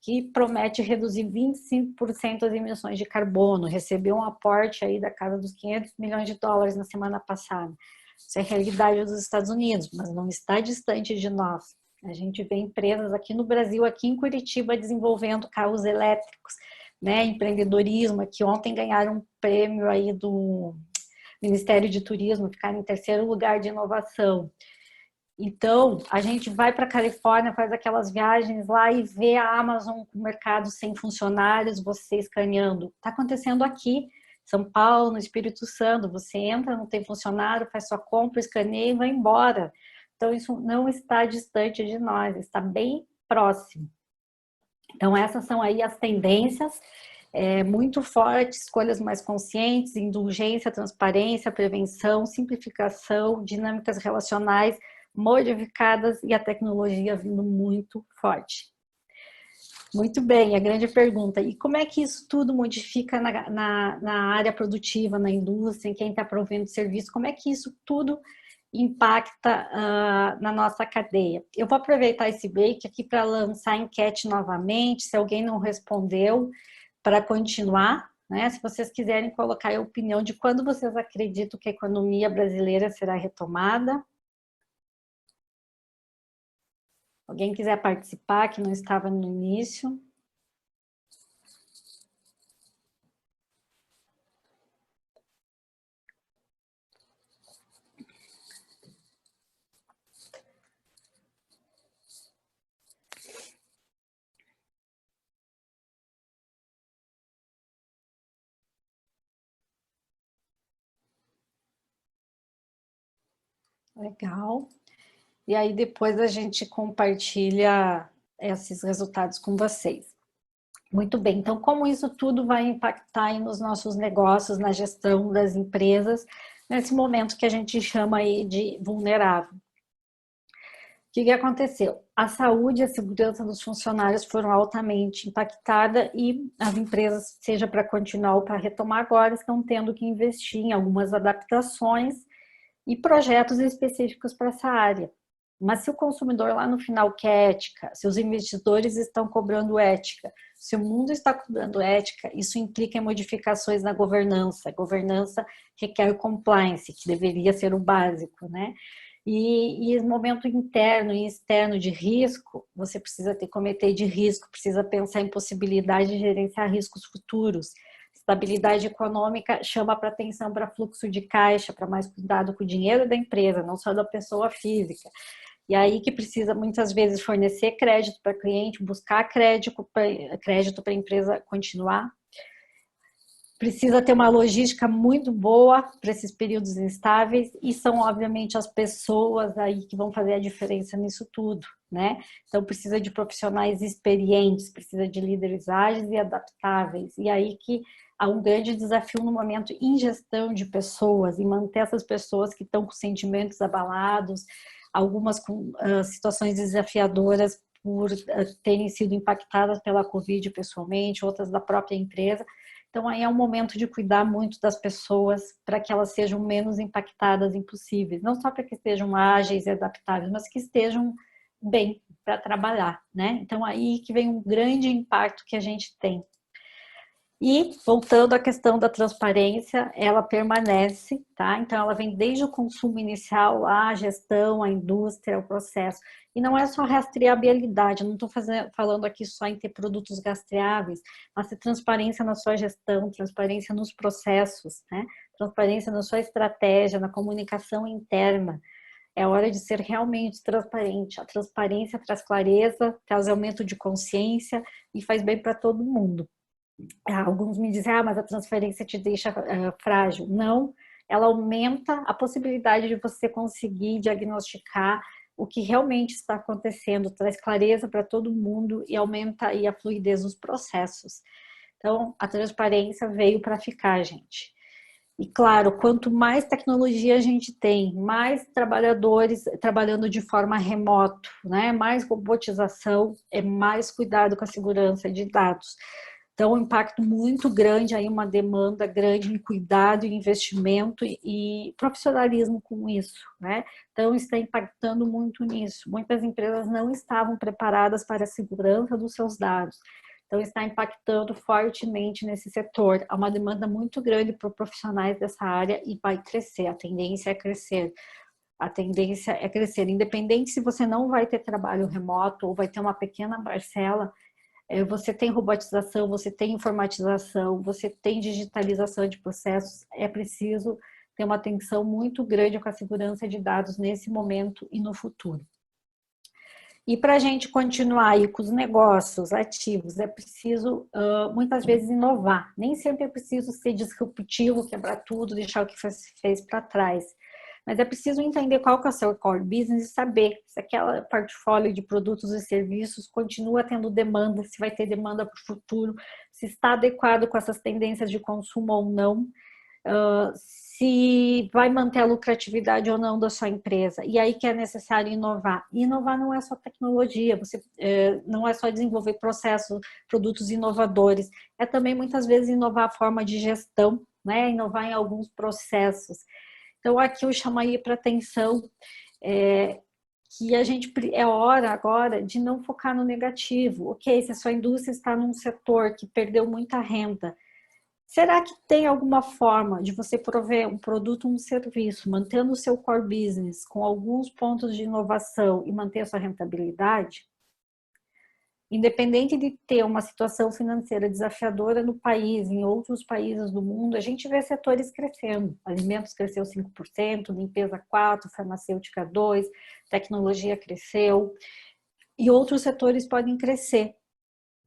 que promete reduzir 25% as emissões de carbono, recebeu um aporte aí da casa dos 500 milhões de dólares na semana passada. Isso é a realidade dos Estados Unidos, mas não está distante de nós. A gente vê empresas aqui no Brasil, aqui em Curitiba, desenvolvendo carros elétricos, né, empreendedorismo, que ontem ganharam um prêmio aí do Ministério de Turismo, ficaram em terceiro lugar de inovação. Então, a gente vai para a Califórnia, faz aquelas viagens lá e vê a Amazon com o mercado sem funcionários, você escaneando. Está acontecendo aqui, São Paulo, no Espírito Santo, você entra, não tem funcionário, faz sua compra, escaneia e vai embora. Então, isso não está distante de nós, está bem próximo. Então, essas são aí as tendências muito fortes, escolhas mais conscientes, indulgência, transparência, prevenção, simplificação, dinâmicas relacionais modificadas e a tecnologia vindo muito forte. Muito bem, a grande pergunta, e como é que isso tudo modifica na área produtiva, na indústria, em quem está provendo serviço, como é que isso tudo impacta na nossa cadeia? Eu vou aproveitar esse break aqui para lançar a enquete novamente, se alguém não respondeu, para continuar, né? Se vocês quiserem colocar a opinião de quando vocês acreditam que a economia brasileira será retomada. Alguém quiser participar, que não estava no início? Legal. E aí depois a gente compartilha esses resultados com vocês. Muito bem, então como isso tudo vai impactar aí nos nossos negócios, na gestão das empresas, nesse momento que a gente chama aí de vulnerável? O que aconteceu? A saúde e a segurança dos funcionários foram altamente impactadas e as empresas, seja para continuar ou para retomar agora, estão tendo que investir em algumas adaptações e projetos específicos para essa área. Mas se o consumidor lá no final quer ética, se os investidores estão cobrando ética, se o mundo está cobrando ética, isso implica em modificações na governança. A governança requer compliance, que deveria ser o básico, né? E no momento interno e externo de risco, você precisa ter comitê de risco, precisa pensar em possibilidade de gerenciar riscos futuros. Estabilidade econômica chama para atenção para fluxo de caixa, para mais cuidado com o dinheiro da empresa, não só da pessoa física. E aí que precisa muitas vezes fornecer crédito para cliente, buscar crédito para a empresa continuar. Precisa ter uma logística muito boa para esses períodos instáveis e são, obviamente, as pessoas aí que vão fazer a diferença nisso tudo, né? Então, precisa de profissionais experientes, precisa de líderes ágeis e adaptáveis. E aí que há um grande desafio no momento em gestão de pessoas, em manter essas pessoas que estão com sentimentos abalados, algumas com situações desafiadoras por terem sido impactadas pela Covid pessoalmente, outras da própria empresa. Então, aí é um momento de cuidar muito das pessoas para que elas sejam menos impactadas impossíveis. Não só para que estejam ágeis e adaptáveis, mas que estejam bem para trabalhar, né? Então, aí que vem um grande impacto que a gente tem. E, voltando à questão da transparência, ela permanece, tá? Então, ela vem desde o consumo inicial, a gestão, a indústria, o processo. E não é só rastreabilidade, eu não estou falando aqui só em ter produtos rastreáveis, mas ter transparência na sua gestão, transparência nos processos, né? Transparência na sua estratégia, na comunicação interna. É hora de ser realmente transparente. A transparência traz clareza, traz aumento de consciência e faz bem para todo mundo. Alguns me dizem, mas a transferência te deixa frágil. Não, ela aumenta a possibilidade de você conseguir diagnosticar o que realmente está acontecendo, traz clareza para todo mundo e aumenta aí a fluidez dos processos. Então, a transparência veio para ficar, gente. E claro, quanto mais tecnologia a gente tem, mais trabalhadores trabalhando de forma remota, né? Mais robotização, é mais cuidado com a segurança de dados. Então, um impacto muito grande, aí uma demanda grande em cuidado, investimento e profissionalismo com isso, né? Então, está impactando muito nisso. Muitas empresas não estavam preparadas para a segurança dos seus dados. Então, está impactando fortemente nesse setor. Há uma demanda muito grande por profissionais dessa área e vai crescer. A tendência é crescer. A tendência é crescer. Independente se você não vai ter trabalho remoto ou vai ter uma pequena parcela, você tem robotização, você tem informatização, você tem digitalização de processos, é preciso ter uma atenção muito grande com a segurança de dados nesse momento e no futuro. E para a gente continuar aí com os negócios ativos, é preciso muitas vezes inovar. Nem sempre é preciso ser disruptivo, quebrar tudo, deixar o que fez para trás. Mas é preciso entender qual que é o seu core business e saber se aquele portfólio de produtos e serviços continua tendo demanda, se vai ter demanda para o futuro, se está adequado com essas tendências de consumo ou não, se vai manter a lucratividade ou não da sua empresa. E aí que é necessário inovar. E inovar não é só tecnologia, não é só desenvolver processos, produtos inovadores, é também muitas vezes inovar a forma de gestão, né? Inovar em alguns processos. Então, aqui eu chamaria para atenção que a gente é hora agora de não focar no negativo. Ok, se a sua indústria está num setor que perdeu muita renda, será que tem alguma forma de você prover um produto ou um serviço, mantendo o seu core business com alguns pontos de inovação e manter a sua rentabilidade? Independente de ter uma situação financeira desafiadora no país, em outros países do mundo, a gente vê setores crescendo. Alimentos cresceu 5%, limpeza 4%, farmacêutica 2%, tecnologia cresceu. E outros setores podem crescer,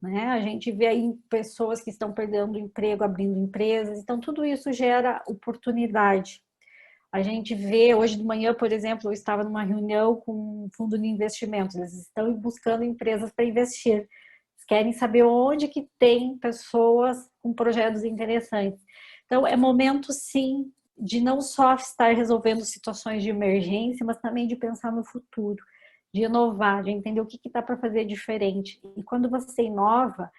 né? A gente vê aí pessoas que estão perdendo emprego, abrindo empresas. Então, tudo isso gera oportunidade. A gente vê, hoje de manhã, por exemplo, eu estava numa reunião com um fundo de investimentos, eles estão buscando empresas para investir, eles querem saber onde que tem pessoas com projetos interessantes. Então, é momento, sim, de não só estar resolvendo situações de emergência, mas também de pensar no futuro, de inovar, de entender o que dá para fazer diferente. E quando você inova,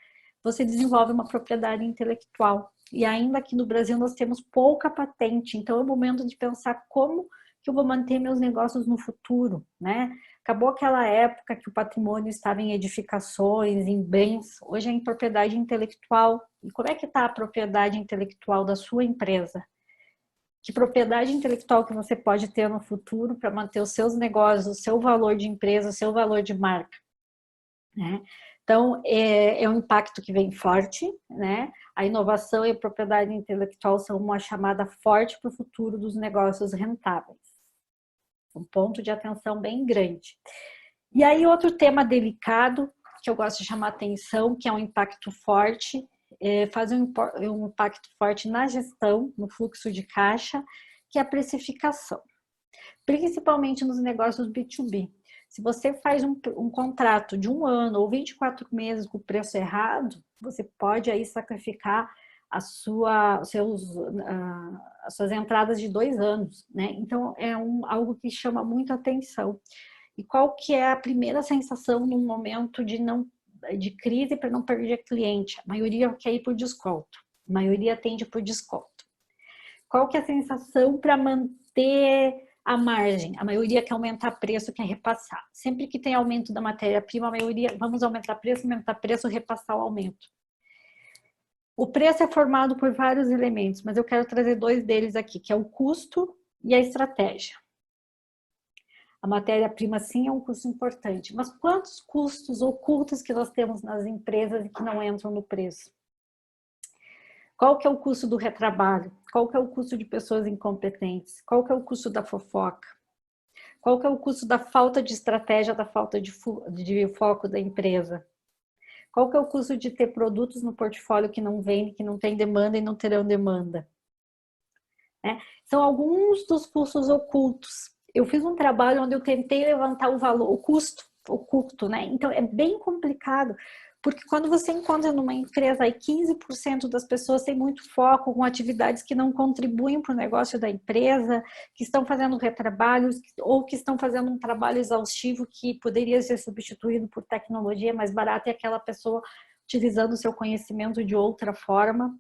você desenvolve uma propriedade intelectual. E ainda aqui no Brasil nós temos pouca patente, então é o momento de pensar como que eu vou manter meus negócios no futuro, né? Acabou aquela época que o patrimônio estava em edificações, em bens, hoje é em propriedade intelectual. E como é que está a propriedade intelectual da sua empresa? Que propriedade intelectual que você pode ter no futuro para manter os seus negócios, o seu valor de empresa, o seu valor de marca, né? Então, é um impacto que vem forte, né? A inovação e a propriedade intelectual são uma chamada forte para o futuro dos negócios rentáveis. Um ponto de atenção bem grande. E aí, outro tema delicado, que eu gosto de chamar atenção, que é um impacto forte, faz um impacto forte na gestão, no fluxo de caixa, que é a precificação. Principalmente nos negócios B2B. Se você faz um contrato de 1 ano ou 24 meses com o preço errado, você pode aí sacrificar as suas entradas de 2 anos, né? Então, é algo que chama muito atenção. E qual que é a primeira sensação num momento de crise para não perder cliente? A maioria quer ir por desconto. A maioria tende por desconto. Qual que é a sensação para manter a margem? A maioria quer aumentar preço, quer repassar. Sempre que tem aumento da matéria-prima, a maioria, vamos aumentar preço, repassar o aumento. O preço é formado por vários elementos, mas eu quero trazer 2 deles aqui, que é o custo e a estratégia. A matéria-prima, sim, é um custo importante, mas quantos custos ocultos que nós temos nas empresas e que não entram no preço? Qual que é o custo do retrabalho? Qual que é o custo de pessoas incompetentes? Qual que é o custo da fofoca? Qual que é o custo da falta de estratégia, da falta de foco da empresa? Qual que é o custo de ter produtos no portfólio que não vendem, que não tem demanda e não terão demanda? São alguns dos custos ocultos. Eu fiz um trabalho onde eu tentei levantar o valor, o custo oculto, né? Então é bem complicado, porque quando você encontra numa empresa aí 15% das pessoas têm muito foco com atividades que não contribuem para o negócio da empresa, que estão fazendo retrabalhos ou que estão fazendo um trabalho exaustivo que poderia ser substituído por tecnologia mais barata e aquela pessoa utilizando o seu conhecimento de outra forma,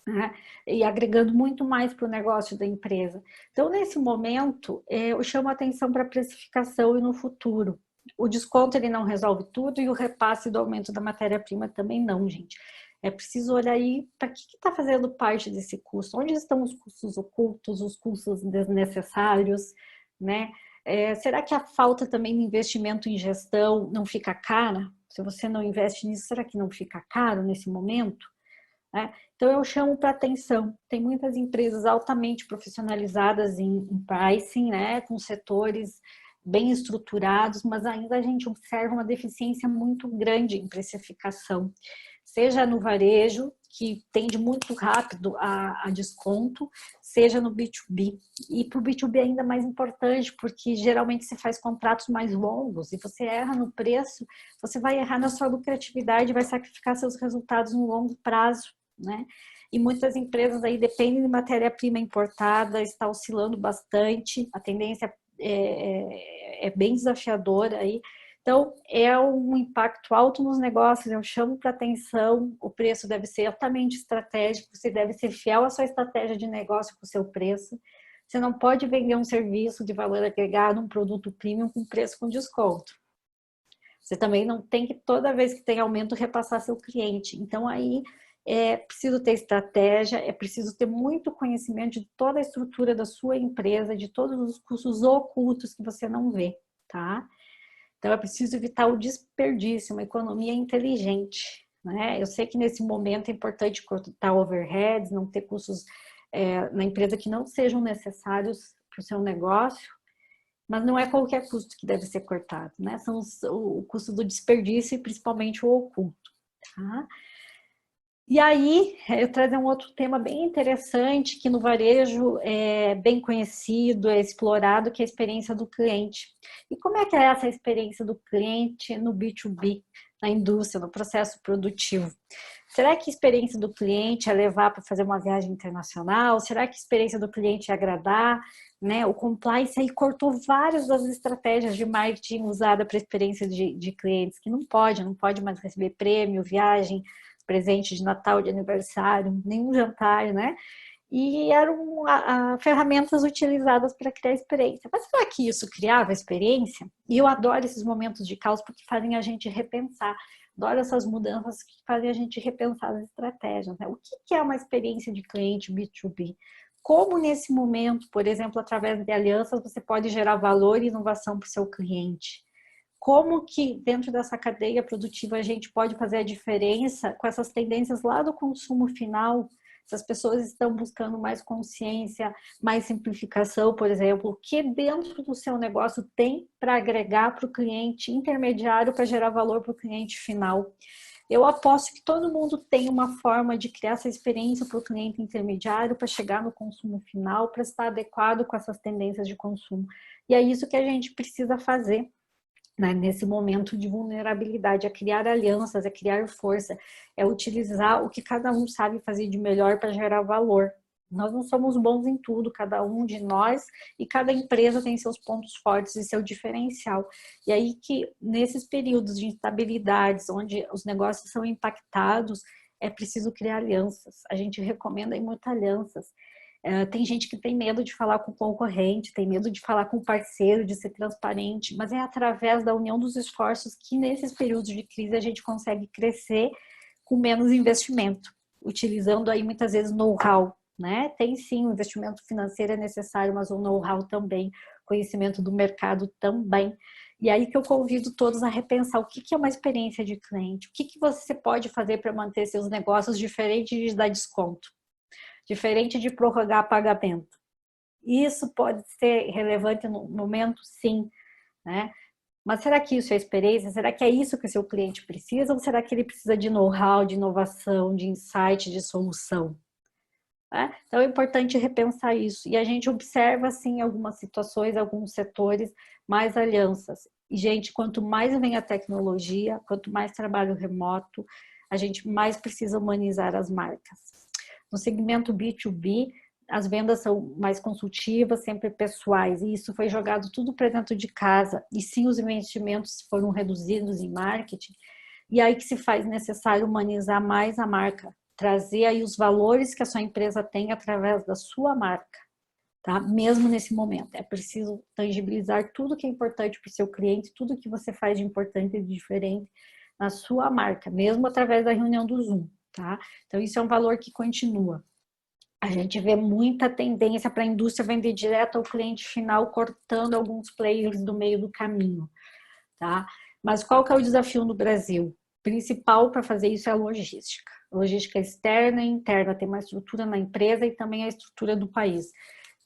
né? E agregando muito mais para o negócio da empresa. Então, nesse momento, eu chamo a atenção para a precificação e no futuro. O desconto ele não resolve tudo e o repasse do aumento da matéria-prima também não, gente. É preciso olhar aí para que está fazendo parte desse custo, onde estão os custos ocultos, os custos desnecessários, né? Será que a falta também de investimento em gestão não fica cara? Se você não investe nisso, será que não fica caro nesse momento? Então eu chamo para atenção, tem muitas empresas altamente profissionalizadas em pricing, né, com setores bem estruturados, mas ainda a gente observa uma deficiência muito grande em precificação, seja no varejo, que tende muito rápido a desconto, seja no B2B. E para o B2B é ainda mais importante, porque geralmente você faz contratos mais longos e você erra no preço, você vai errar na sua lucratividade, vai sacrificar seus resultados no longo prazo, né? E muitas empresas aí dependem de matéria-prima importada, está oscilando bastante, a tendência é bem desafiadora aí. Então, é um impacto alto nos negócios, eu chamo para atenção, o preço deve ser altamente estratégico, você deve ser fiel à sua estratégia de negócio com o seu preço. Você não pode vender um serviço de valor agregado, um produto premium com preço com desconto. Você também não tem que, toda vez que tem aumento, repassar seu cliente. Então, aí é preciso ter estratégia, é preciso ter muito conhecimento de toda a estrutura da sua empresa, de todos os custos ocultos que você não vê, tá? Então, é preciso evitar o desperdício, uma economia inteligente, né? Eu sei que nesse momento é importante cortar overheads, não ter custos na empresa que não sejam necessários para o seu negócio, mas não é qualquer custo que deve ser cortado, né? São o custo do desperdício e principalmente o oculto, tá? E aí, eu trago um outro tema bem interessante, que no varejo é bem conhecido, é explorado, que é a experiência do cliente. E como é que é essa experiência do cliente no B2B, na indústria, no processo produtivo? Será que a experiência do cliente é levar para fazer uma viagem internacional? Será que a experiência do cliente é agradar? Né? O compliance aí cortou várias das estratégias de marketing usada para a experiência de clientes, que não pode mais receber prêmio, viagem, presente de Natal, de aniversário, nenhum jantar, né? e eram ferramentas utilizadas para criar experiência. Mas será que isso criava experiência? E eu adoro esses momentos de caos porque fazem a gente repensar. Adoro essas mudanças que fazem a gente repensar as estratégias, né? O que é uma experiência de cliente B2B? Como nesse momento, por exemplo, através de alianças, você pode gerar valor e inovação para o seu cliente? Como que dentro dessa cadeia produtiva a gente pode fazer a diferença com essas tendências lá do consumo final? Se as pessoas estão buscando mais consciência, mais simplificação, por exemplo, o que dentro do seu negócio tem para agregar para o cliente intermediário para gerar valor para o cliente final? Eu aposto que todo mundo tem uma forma de criar essa experiência para o cliente intermediário, para chegar no consumo final, para estar adequado com essas tendências de consumo. E é isso que a gente precisa fazer, né, nesse momento de vulnerabilidade, é criar alianças, é criar força, é utilizar o que cada um sabe fazer de melhor para gerar valor. Nós não somos bons em tudo, cada um de nós, e cada empresa tem seus pontos fortes e seu diferencial. E aí que, nesses períodos de instabilidades, onde os negócios são impactados, é preciso criar alianças. A gente recomenda aí muitas alianças. Tem gente que tem medo de falar com o concorrente, tem medo de falar com o parceiro, de ser transparente, mas é através da união dos esforços que nesses períodos de crise a gente consegue crescer com menos investimento, utilizando aí muitas vezes know-how, né? Tem sim, o investimento financeiro é necessário, mas o know-how também, conhecimento do mercado também. E aí que eu convido todos a repensar o que é uma experiência de cliente, o que você pode fazer para manter seus negócios diferente de dar desconto, diferente de prorrogar pagamento. Isso pode ser relevante no momento, sim, né? Mas será que isso é experiência? Será que é isso que o seu cliente precisa? Ou será que ele precisa de know-how, de inovação, de insight, de solução? Né? Então é importante repensar isso. E a gente observa, assim, algumas situações, alguns setores, mais alianças. E, gente, quanto mais vem a tecnologia, quanto mais trabalho remoto, a gente mais precisa humanizar as marcas. No segmento B2B, as vendas são mais consultivas, sempre pessoais, e isso foi jogado tudo para dentro de casa, e sim os investimentos foram reduzidos em marketing, e aí que se faz necessário humanizar mais a marca, trazer aí os valores que a sua empresa tem através da sua marca, tá? Mesmo nesse momento, é preciso tangibilizar tudo que é importante para o seu cliente, tudo que você faz de importante e de diferente na sua marca, mesmo através da reunião do Zoom, tá? Então isso é um valor que continua. A gente vê muita tendência para a indústria vender direto ao cliente final, cortando alguns players do meio do caminho, tá? Mas qual que é o desafio no Brasil? O principal para fazer isso é a logística. Logística externa e interna, tem uma estrutura na empresa e também a estrutura do país.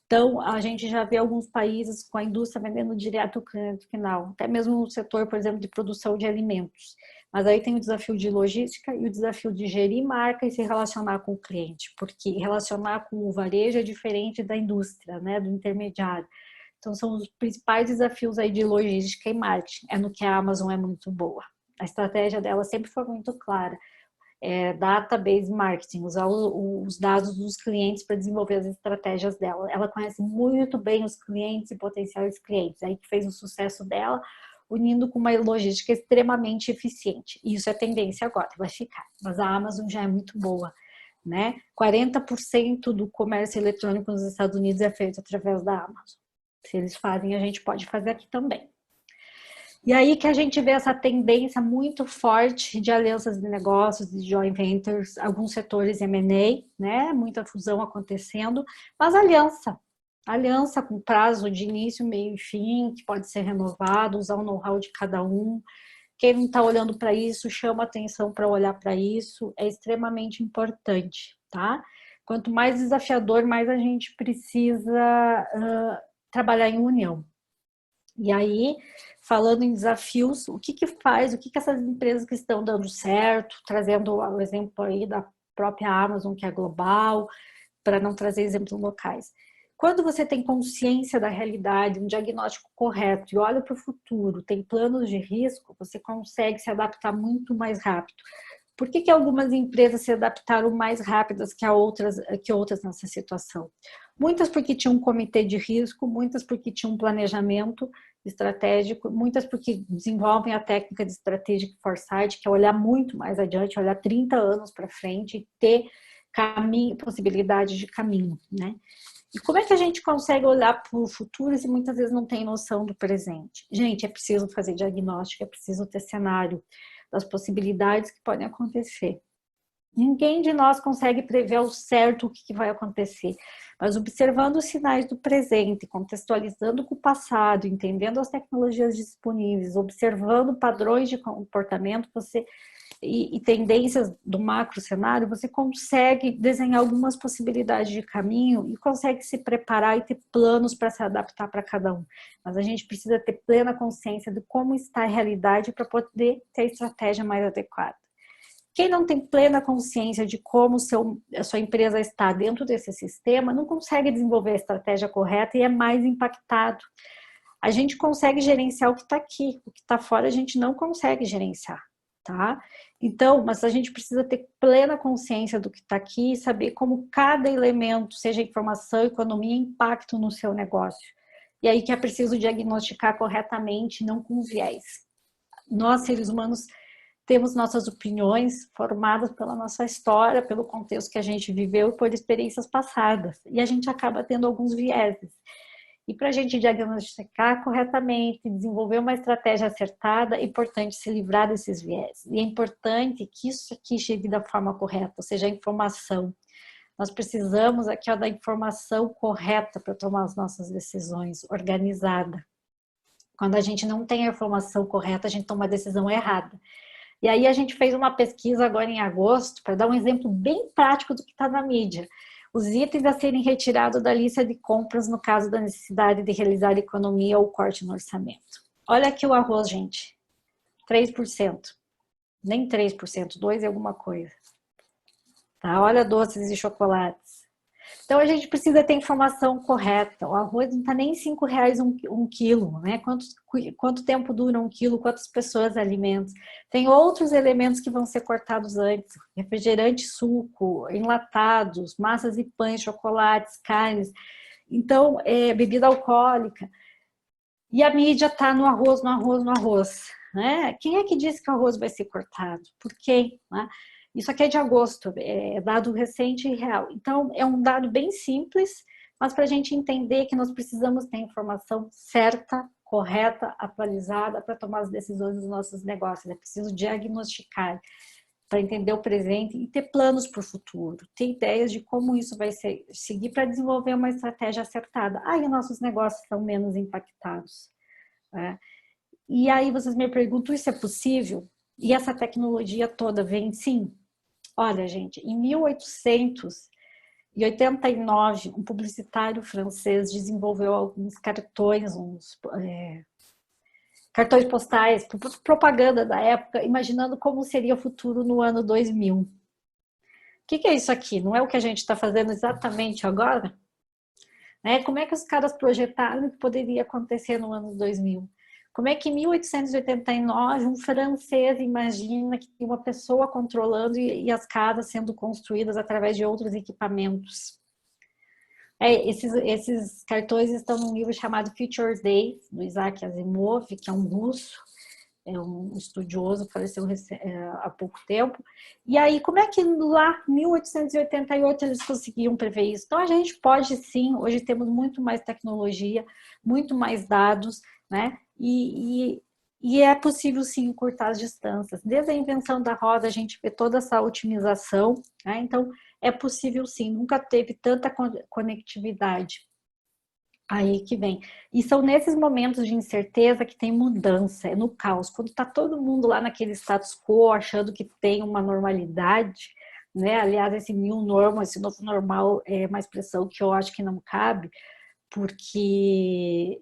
Então, a gente já vê alguns países com a indústria vendendo direto ao cliente final, até mesmo no setor, por exemplo, de produção de alimentos. Mas aí tem o desafio de logística e o desafio de gerir marca e se relacionar com o cliente, porque relacionar com o varejo é diferente da indústria, né, do intermediário. Então, são os principais desafios aí de logística e marketing. É no que a Amazon é muito boa. A estratégia dela sempre foi muito clara. Database marketing, usar os dados dos clientes para desenvolver as estratégias dela. Ela conhece muito bem os clientes e potenciais clientes, aí que fez o sucesso dela, unindo com uma logística extremamente eficiente. E isso é tendência agora, vai ficar. Mas a Amazon já é muito boa, né? 40% do comércio eletrônico nos Estados Unidos é feito através da Amazon. Se eles fazem, a gente pode fazer aqui também. E aí que a gente vê essa tendência muito forte de alianças de negócios, de joint ventures, alguns setores M&A, né? Muita fusão acontecendo, mas aliança com prazo de início, meio e fim, que pode ser renovado, usar o know-how de cada um. Quem não está olhando para isso, chama atenção para olhar para isso, é extremamente importante, tá? Quanto mais desafiador, mais a gente precisa trabalhar em união. E aí, falando em desafios, o que faz, o que essas empresas que estão dando certo, trazendo o exemplo aí da própria Amazon, que é global, para não trazer exemplos locais. Quando você tem consciência da realidade, um diagnóstico correto e olha para o futuro, tem planos de risco, você consegue se adaptar muito mais rápido. Por que algumas empresas se adaptaram mais rápidas que outras nessa situação? Muitas porque tinham um comitê de risco, muitas porque tinham um planejamento estratégico, muitas porque desenvolvem a técnica de strategic foresight, que é olhar muito mais adiante, olhar 30 anos para frente e ter caminho, possibilidade de caminho, né? E como é que a gente consegue olhar para o futuro se muitas vezes não tem noção do presente? Gente, é preciso fazer diagnóstico, é preciso ter cenário das possibilidades que podem acontecer. Ninguém de nós consegue prever ao certo o que vai acontecer, mas observando os sinais do presente, contextualizando com o passado, entendendo as tecnologias disponíveis, observando padrões de comportamento e tendências do macro cenário, você consegue desenhar algumas possibilidades de caminho e consegue se preparar e ter planos para se adaptar para cada um. Mas a gente precisa ter plena consciência de como está a realidade para poder ter a estratégia mais adequada. Quem não tem plena consciência de como a sua empresa está dentro desse sistema, não consegue desenvolver a estratégia correta e é mais impactado. A gente consegue gerenciar o que está aqui, o que está fora a gente não consegue gerenciar, tá? Então, mas a gente precisa ter plena consciência do que está aqui e saber como cada elemento, seja informação, economia, impacta no seu negócio. E aí que é preciso diagnosticar corretamente, não com viés. Nós, seres humanos, temos nossas opiniões formadas pela nossa história, pelo contexto que a gente viveu e por experiências passadas. E a gente acaba tendo alguns vieses. E para a gente diagnosticar corretamente, desenvolver uma estratégia acertada, é importante se livrar desses vieses. E é importante que isso aqui chegue da forma correta, ou seja, a informação. Nós precisamos aqui da informação correta para tomar as nossas decisões, organizada. Quando a gente não tem a informação correta, a gente toma a decisão errada. E aí a gente fez uma pesquisa agora em agosto, para dar um exemplo bem prático do que está na mídia. Os itens a serem retirados da lista de compras no caso da necessidade de realizar economia ou corte no orçamento. Olha aqui o arroz, gente. 3%. Nem 3%, 2% e alguma coisa. Tá? Olha doces e chocolates. Então a gente precisa ter informação correta. O arroz não está nem R$5 um quilo, né? Quanto tempo dura um quilo, quantas pessoas alimentam. Tem outros elementos que vão ser cortados antes: refrigerante, suco, enlatados, massas e pães, chocolates, carnes. Então, bebida alcoólica. E a mídia está no arroz, no arroz, no arroz. Né? Quem é que disse que o arroz vai ser cortado? Por quê? Né? Isso aqui é de agosto, é dado recente e real. Então, é um dado bem simples, mas para a gente entender que nós precisamos ter informação certa, correta, atualizada para tomar as decisões dos nossos negócios. É preciso diagnosticar para entender o presente e ter planos para o futuro, ter ideias de como isso vai seguir para desenvolver uma estratégia acertada. Aí nossos negócios são menos impactados. Né? E aí vocês me perguntam, isso é possível? E essa tecnologia toda vem? Sim. Olha, gente, em 1889, um publicitário francês desenvolveu alguns cartões, cartões postais, propaganda da época, imaginando como seria o futuro no ano 2000. O que é isso aqui? Não é o que a gente está fazendo exatamente agora? Né? Como é que os caras projetaram que poderia acontecer no ano 2000? Como é que em 1889 um francês imagina que tem uma pessoa controlando e as casas sendo construídas através de outros equipamentos? Esses cartões estão num livro chamado Future Days, do Isaac Asimov, que é um russo, é um estudioso, faleceu há pouco tempo. E aí, como é que lá, em 1888, eles conseguiam prever isso? Então, a gente pode sim, hoje temos muito mais tecnologia, muito mais dados, né? E é possível sim encurtar as distâncias. Desde a invenção da roda, a gente vê toda essa otimização, né? Então, é possível sim, nunca teve tanta conectividade. Aí que vem. E são nesses momentos de incerteza que tem mudança, é no caos. Quando está todo mundo lá naquele status quo, achando que tem uma normalidade, né? Aliás, esse new normal, esse novo normal é uma expressão que eu acho que não cabe, porque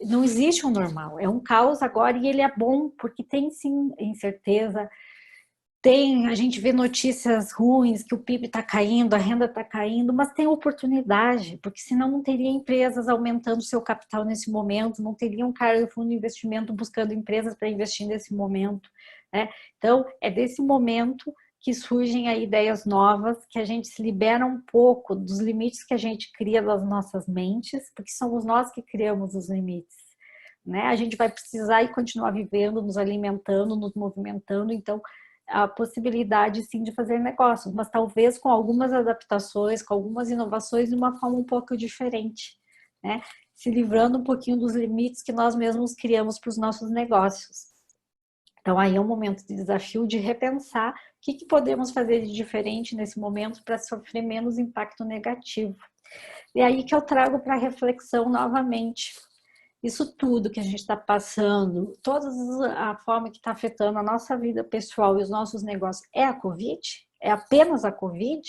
não existe um normal. É um caos agora e ele é bom, porque tem sim incerteza. A gente vê notícias ruins, que o PIB está caindo, a renda está caindo, mas tem oportunidade, porque senão não teria empresas aumentando seu capital nesse momento, não teria um cara do fundo de investimento buscando empresas para investir nesse momento. Né? Então, é desse momento que surgem aí ideias novas, que a gente se libera um pouco dos limites que a gente cria das nossas mentes, porque somos nós que criamos os limites. Né? A gente vai precisar e continuar vivendo, nos alimentando, nos movimentando, então a possibilidade, sim, de fazer negócios, mas talvez com algumas adaptações, com algumas inovações de uma forma um pouco diferente, né? Se livrando um pouquinho dos limites que nós mesmos criamos para os nossos negócios. Então, aí é um momento de desafio de repensar o que podemos fazer de diferente nesse momento para sofrer menos impacto negativo. E aí que eu trago para reflexão novamente. Isso tudo que a gente está passando, toda a forma que está afetando a nossa vida pessoal e os nossos negócios, é a Covid? É apenas a Covid?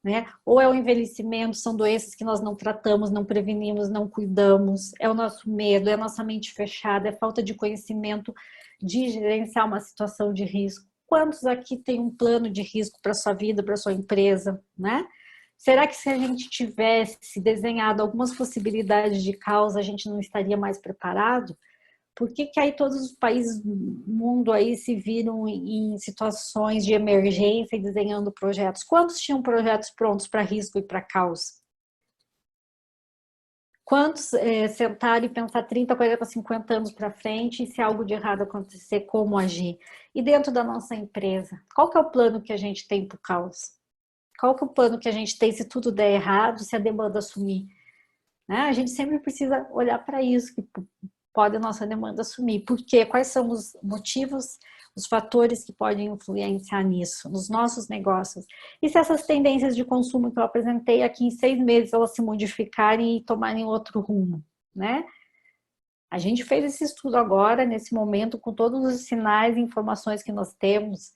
Né? Ou é o envelhecimento, são doenças que nós não tratamos, não prevenimos, não cuidamos, é o nosso medo, é a nossa mente fechada, é falta de conhecimento de gerenciar uma situação de risco. Quantos aqui têm um plano de risco para a sua vida, para a sua empresa, né? Será que se a gente tivesse desenhado algumas possibilidades de causa, a gente não estaria mais preparado? Por que aí todos os países do mundo aí se viram em situações de emergência e desenhando projetos? Quantos tinham projetos prontos para risco e para caos? Quantos sentaram e pensaram 30, 40, 50 anos para frente e se algo de errado acontecer, como agir? E dentro da nossa empresa, qual que é o plano que a gente tem para o caos? Qual que é o plano que a gente tem se tudo der errado, se a demanda sumir? Né? A gente sempre precisa olhar para isso, que pode a nossa demanda sumir. Por quê? Quais são os motivos, os fatores que podem influenciar nisso, nos nossos negócios? E se essas tendências de consumo que eu apresentei aqui em 6 meses, elas se modificarem e tomarem outro rumo, né? A gente fez esse estudo agora, nesse momento, com todos os sinais e informações que nós temos,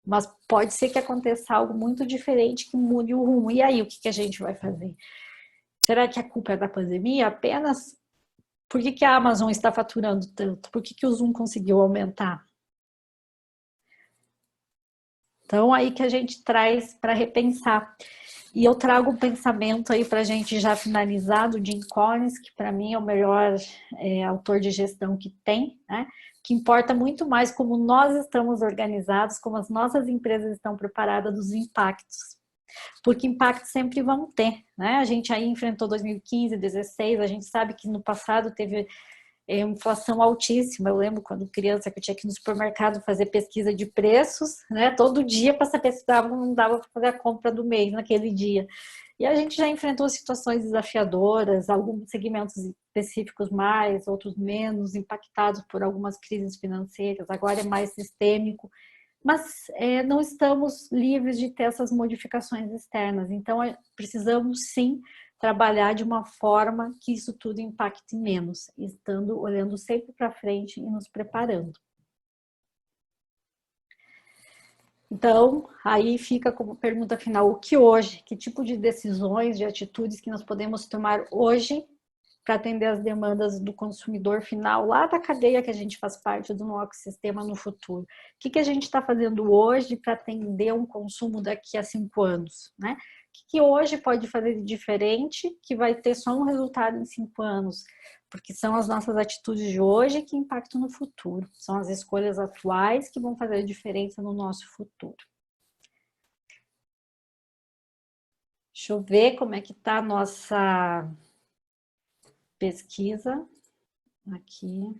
mas pode ser que aconteça algo muito diferente que mude o rumo. E aí, o que a gente vai fazer? Será que a culpa é da pandemia apenas? Por que a Amazon está faturando tanto? Por que o Zoom conseguiu aumentar? Então, aí que a gente traz para repensar. E eu trago um pensamento aí para a gente já finalizar do Jim Collins, que para mim é o melhor autor de gestão que tem, né? Que importa muito mais como nós estamos organizados, como as nossas empresas estão preparadas dos impactos. Porque impactos sempre vão ter, né? A gente aí enfrentou 2015, 2016, a gente sabe que no passado teve inflação altíssima. Eu lembro quando criança que eu tinha que ir no supermercado fazer pesquisa de preços, né? Todo dia para saber se dava ou não dava para fazer a compra do mês naquele dia. E a gente já enfrentou situações desafiadoras, alguns segmentos específicos mais, outros menos, impactados por algumas crises financeiras. Agora é mais sistêmico. Mas não estamos livres de ter essas modificações externas. Então, precisamos sim trabalhar de uma forma que isso tudo impacte menos, estando olhando sempre para frente e nos preparando. Então, aí fica como pergunta final, o que hoje, que tipo de decisões, de atitudes que nós podemos tomar hoje para atender as demandas do consumidor final, lá da cadeia que a gente faz parte do nosso ecossistema no futuro. O que a gente está fazendo hoje para atender um consumo daqui a 5 anos, né? O que hoje pode fazer de diferente que vai ter só um resultado em 5 anos? Porque são as nossas atitudes de hoje que impactam no futuro. São as escolhas atuais que vão fazer a diferença no nosso futuro. Deixa eu ver como é que está a nossa pesquisa aqui.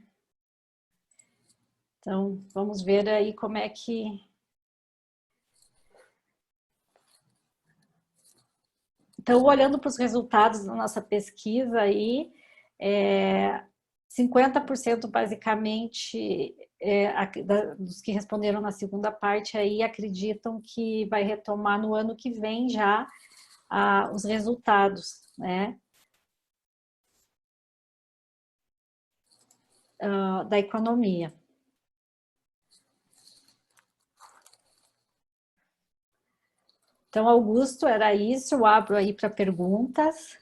Então, vamos ver aí como é que... Então, olhando para os resultados da nossa pesquisa aí, 50% basicamente dos que responderam na segunda parte aí acreditam que vai retomar no ano que vem já os resultados, né? Da economia. Então, Augusto, era isso. Eu abro aí para perguntas.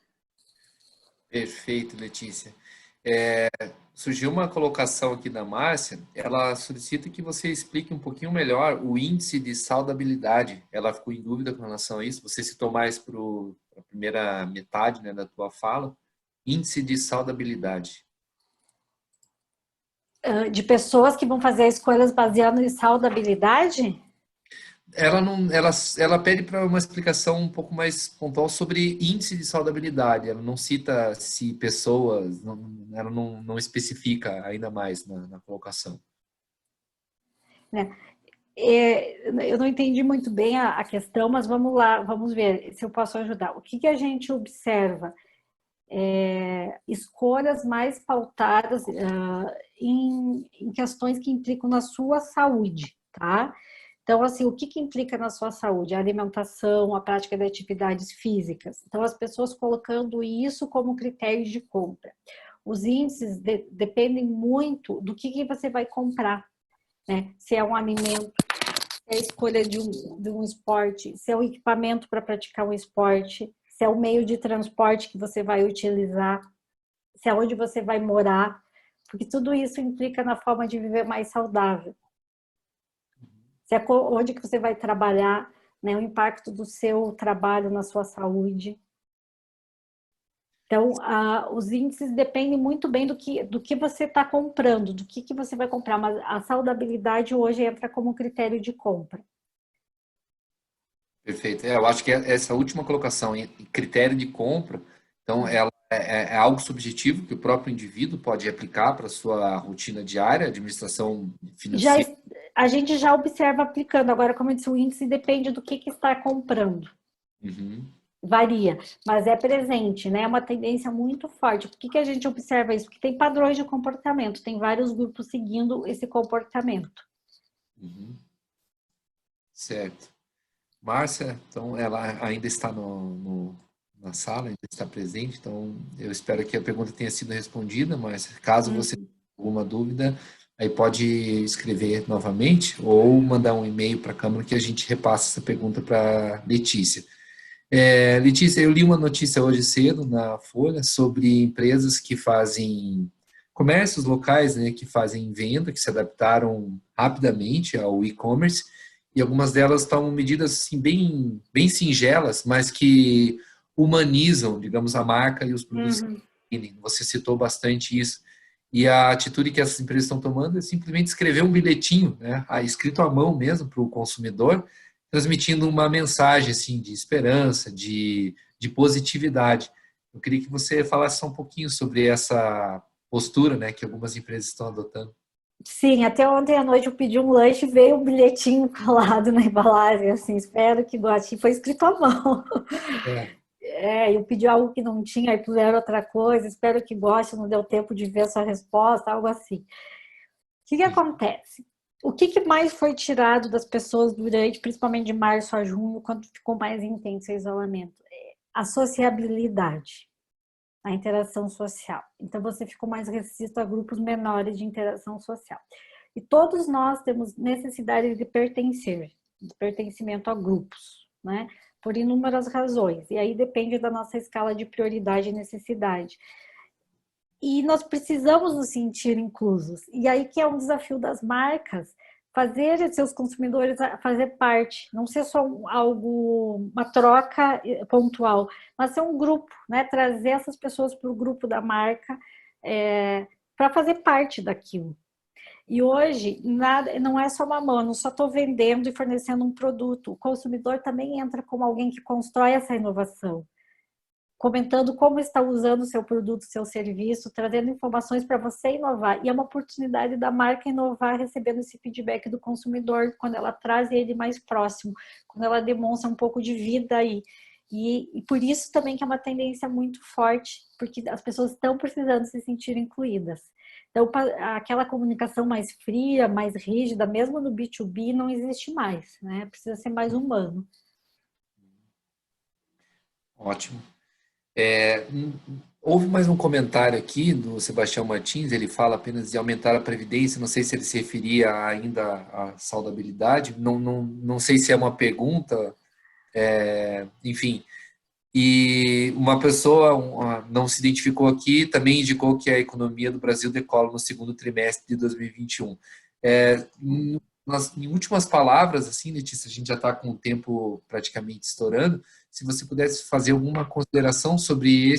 Perfeito, Letícia. Surgiu uma colocação aqui da Márcia, ela solicita que você explique um pouquinho melhor o índice de saudabilidade. Ela ficou em dúvida com relação a isso. Você citou mais para a primeira metade, né, da tua fala. Índice de saudabilidade. De pessoas que vão fazer escolhas baseadas em saudabilidade? Ela não, ela pede para uma explicação um pouco mais pontual sobre índice de saudabilidade. Ela não cita se pessoas, ela não especifica ainda mais na colocação. Né? Eu não entendi muito bem a questão, mas vamos lá, vamos ver se eu posso ajudar. O que que a gente observa? Escolhas mais pautadas em questões que implicam na sua saúde, tá? Então, assim, o que que implica na sua saúde? A alimentação, a prática de atividades físicas. Então, as pessoas colocando isso como critério de compra. Os índices dependem muito do que você vai comprar, né? Se é um alimento, se é a escolha de um esporte, se é o equipamento para praticar um esporte, se é o meio de transporte que você vai utilizar, se é onde você vai morar, porque tudo isso implica na forma de viver mais saudável. Se é onde que você vai trabalhar, né, o impacto do seu trabalho na sua saúde. Então, os índices dependem muito bem do que você está comprando, do que você vai comprar, mas a saudabilidade hoje entra como critério de compra. Perfeito. Eu acho que essa última colocação em critério de compra, então ela é algo subjetivo que o próprio indivíduo pode aplicar para a sua rotina diária, administração Já, financeira. a gente já observa aplicando, agora, como eu disse, o índice depende do que está comprando. Uhum. Varia, mas é presente, né? É uma tendência muito forte. Por que que a gente observa isso? Porque tem padrões de comportamento, tem vários grupos seguindo esse comportamento. Uhum. Certo. Márcia, então ela ainda está na sala, ainda está presente, então eu espero que a pergunta tenha sido respondida, mas caso você tenha alguma dúvida, aí pode escrever novamente ou mandar um e-mail para a Câmara que a gente repassa essa pergunta para Letícia. Letícia, eu li uma notícia hoje cedo na Folha sobre empresas que fazem comércios locais, né, que fazem venda, que se adaptaram rapidamente ao e-commerce, e algumas delas tomam medidas assim, bem singelas, mas que humanizam, digamos, a marca e os produtos que Uhum. vendem. Você citou bastante isso. E a atitude que essas empresas estão tomando é simplesmente escrever um bilhetinho, né, escrito à mão mesmo para o consumidor, transmitindo uma mensagem assim de esperança, de positividade. Eu queria que você falasse só um pouquinho sobre essa postura, né, que algumas empresas estão adotando. Sim, até ontem à noite eu pedi um lanche e veio um bilhetinho colado na embalagem, assim, espero que goste. E foi escrito à mão. É. Eu pedi algo que não tinha, aí puseram outra coisa, espero que goste, não deu tempo de ver a sua resposta, algo assim. O que que acontece? O que que mais foi tirado das pessoas durante, principalmente de março a junho, quando ficou mais intenso o isolamento? A sociabilidade, a interação social. Então, você ficou mais restrito a grupos menores de interação social. E todos nós temos necessidade de pertencer, de pertencimento a grupos, né? Por inúmeras razões. E aí depende da nossa escala de prioridade e necessidade. E nós precisamos nos sentir inclusos. E aí que é um desafio das marcas, fazer seus consumidores fazer parte, não ser só algo, uma troca pontual, mas ser um grupo, né? Trazer essas pessoas para o grupo da marca para fazer parte daquilo. E hoje, nada, não é só uma mão, eu não só estou vendendo e fornecendo um produto. O consumidor também entra como alguém que constrói essa inovação, comentando como está usando o seu produto, o seu serviço, trazendo informações para você inovar. E é uma oportunidade da marca inovar recebendo esse feedback do consumidor, quando ela traz ele mais próximo, quando ela demonstra um pouco de vida aí. E por isso também que é uma tendência muito forte, porque as pessoas estão precisando se sentir incluídas. Então, aquela comunicação mais fria, mais rígida, mesmo no B2B, não existe mais, né? Precisa ser mais humano. Ótimo. Houve mais um comentário aqui do Sebastião Martins, ele fala apenas de aumentar a previdência, não sei se ele se referia ainda à saudabilidade, não sei se é uma pergunta, enfim. E uma pessoa não se identificou aqui, também indicou que a economia do Brasil decola no segundo trimestre de 2021. Em últimas palavras, assim, Letícia, a gente já está com o tempo praticamente estourando. Se você pudesse fazer alguma consideração sobre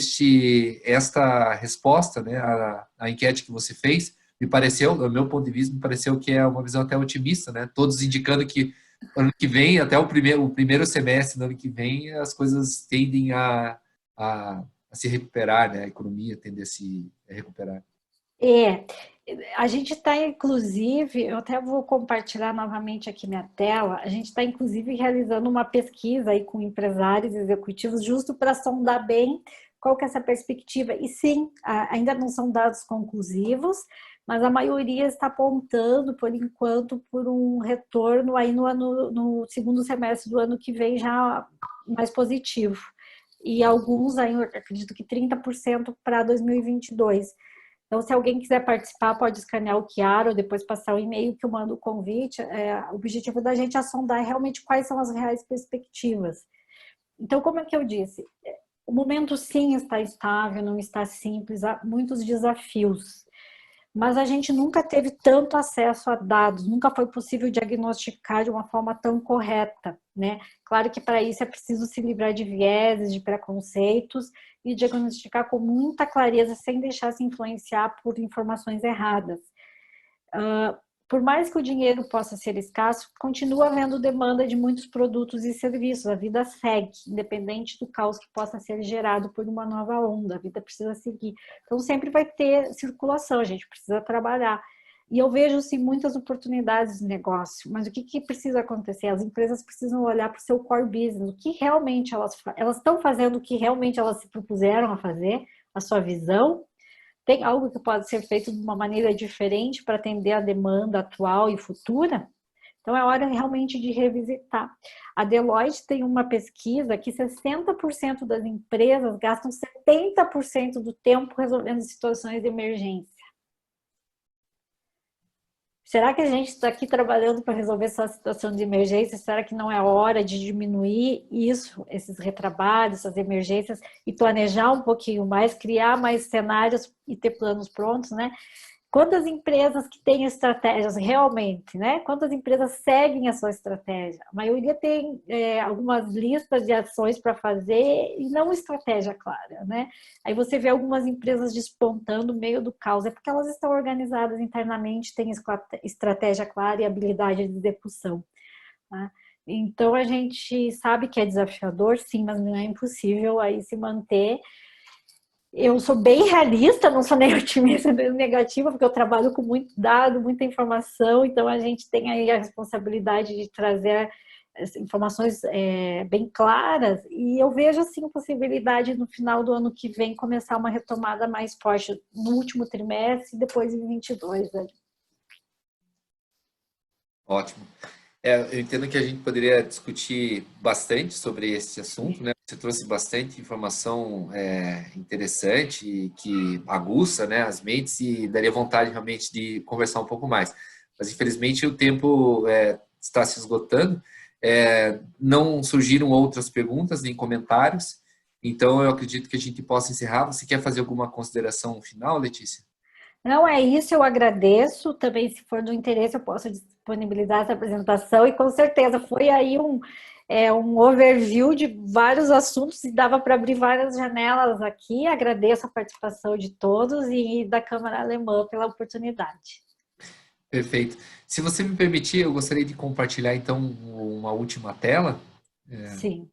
esta resposta, né, a enquete que você fez, me pareceu, do meu ponto de vista, me pareceu que é uma visão até otimista, né? Todos indicando que ano que vem, até o primeiro semestre do ano que vem, as coisas tendem a se recuperar, né? A economia tende a se recuperar. É, A gente está, inclusive, eu até vou compartilhar novamente aqui minha tela, a gente está, inclusive, realizando uma pesquisa aí com empresários executivos, justo para sondar bem qual que é essa perspectiva. E sim, ainda não são dados conclusivos, mas a maioria está apontando, por enquanto, por um retorno aí no segundo semestre do ano que vem já mais positivo. E alguns aí, eu acredito que 30% para 2022. Então, se alguém quiser participar, pode escanear o QR ou depois passar o e-mail que eu mando o convite. O objetivo da gente é sondar realmente quais são as reais perspectivas. Então, como é que eu disse? O momento sim está estável, não está simples, há muitos desafios. Mas a gente nunca teve tanto acesso a dados, nunca foi possível diagnosticar de uma forma tão correta, né? Claro que para isso é preciso se livrar de vieses, de preconceitos e diagnosticar com muita clareza, sem deixar se influenciar por informações erradas. Por mais que o dinheiro possa ser escasso, continua havendo demanda de muitos produtos e serviços. A vida segue, independente do caos que possa ser gerado por uma nova onda. A vida precisa seguir. Então, sempre vai ter circulação, a gente precisa trabalhar. E eu vejo, sim, muitas oportunidades de negócio. Mas o que precisa acontecer? As empresas precisam olhar para o seu core business. O que realmente elas estão fazendo, o que realmente elas se propuseram a fazer, a sua visão. Tem algo que pode ser feito de uma maneira diferente para atender a demanda atual e futura? Então, é hora realmente de revisitar. A Deloitte tem uma pesquisa que 60% das empresas gastam 70% do tempo resolvendo situações de emergência. Será que a gente está aqui trabalhando para resolver só a situação de emergência? Será que não é hora de diminuir isso, esses retrabalhos, essas emergências, e planejar um pouquinho mais, criar mais cenários e ter planos prontos, né? Quantas empresas que têm estratégias realmente, né? Quantas empresas seguem a sua estratégia? A maioria tem algumas listas de ações para fazer e não estratégia clara, né? Aí você vê algumas empresas despontando no meio do caos, é porque elas estão organizadas internamente, têm estratégia clara e habilidade de execução, tá? Então a gente sabe que é desafiador, sim, mas não é impossível aí se manter. Eu sou bem realista, não sou nem otimista nem negativa, porque eu trabalho com muito dado, muita informação, então a gente tem aí a responsabilidade de trazer informações bem claras, e eu vejo assim possibilidade no final do ano que vem começar uma retomada mais forte no último trimestre e depois em 22. Né? Ótimo. Eu entendo que a gente poderia discutir bastante sobre esse assunto, né? Você trouxe bastante informação interessante e que aguça, né, as mentes e daria vontade realmente de conversar um pouco mais. Mas infelizmente o tempo está se esgotando. Não surgiram outras perguntas nem comentários, então eu acredito que a gente possa encerrar. Você quer fazer alguma consideração final, Letícia? Não é isso, eu agradeço. Também, se for do interesse, eu posso disponibilizar essa apresentação. E com certeza foi aí um overview de vários assuntos e dava para abrir várias janelas aqui. Agradeço a participação de todos e da Câmara Alemã pela oportunidade. Perfeito. Se você me permitir, eu gostaria de compartilhar então uma última tela. Sim.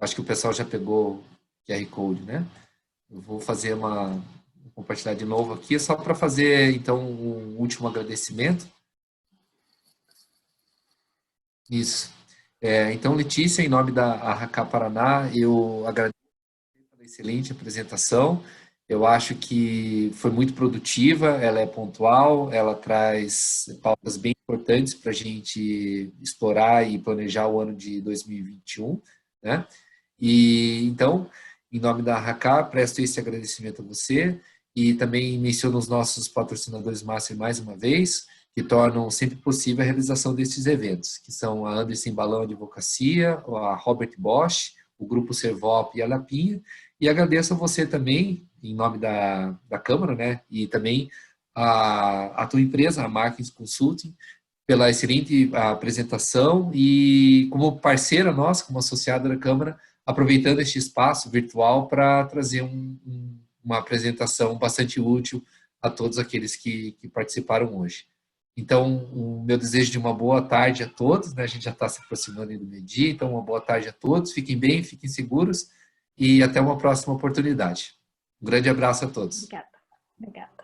Acho que o pessoal já pegou o QR Code, né? Eu vou vou compartilhar de novo aqui, só para fazer então um último agradecimento. Isso. Então, Letícia, em nome da Arracá Paraná, eu agradeço pela excelente apresentação. Eu acho que foi muito produtiva, ela é pontual, ela traz pautas bem importantes para a gente explorar e planejar o ano de 2021, né? E então, em nome da Arracá, presto esse agradecimento a você e também menciono os nossos patrocinadores master mais uma vez, que tornam sempre possível a realização desses eventos, que são a Anderson Balão Advocacia, a Robert Bosch, o Grupo Servop e a Lapinha. E agradeço a você também, em nome da Câmara, né? E também a tua empresa, a Markins Consulting, pela excelente apresentação e como parceira nossa, como associada da Câmara, aproveitando este espaço virtual para trazer uma apresentação bastante útil a todos aqueles que participaram hoje. Então, o meu desejo de uma boa tarde a todos, né? A gente já está se aproximando do meio-dia, então uma boa tarde a todos, fiquem bem, fiquem seguros e até uma próxima oportunidade. Um grande abraço a todos. Obrigada. Obrigada.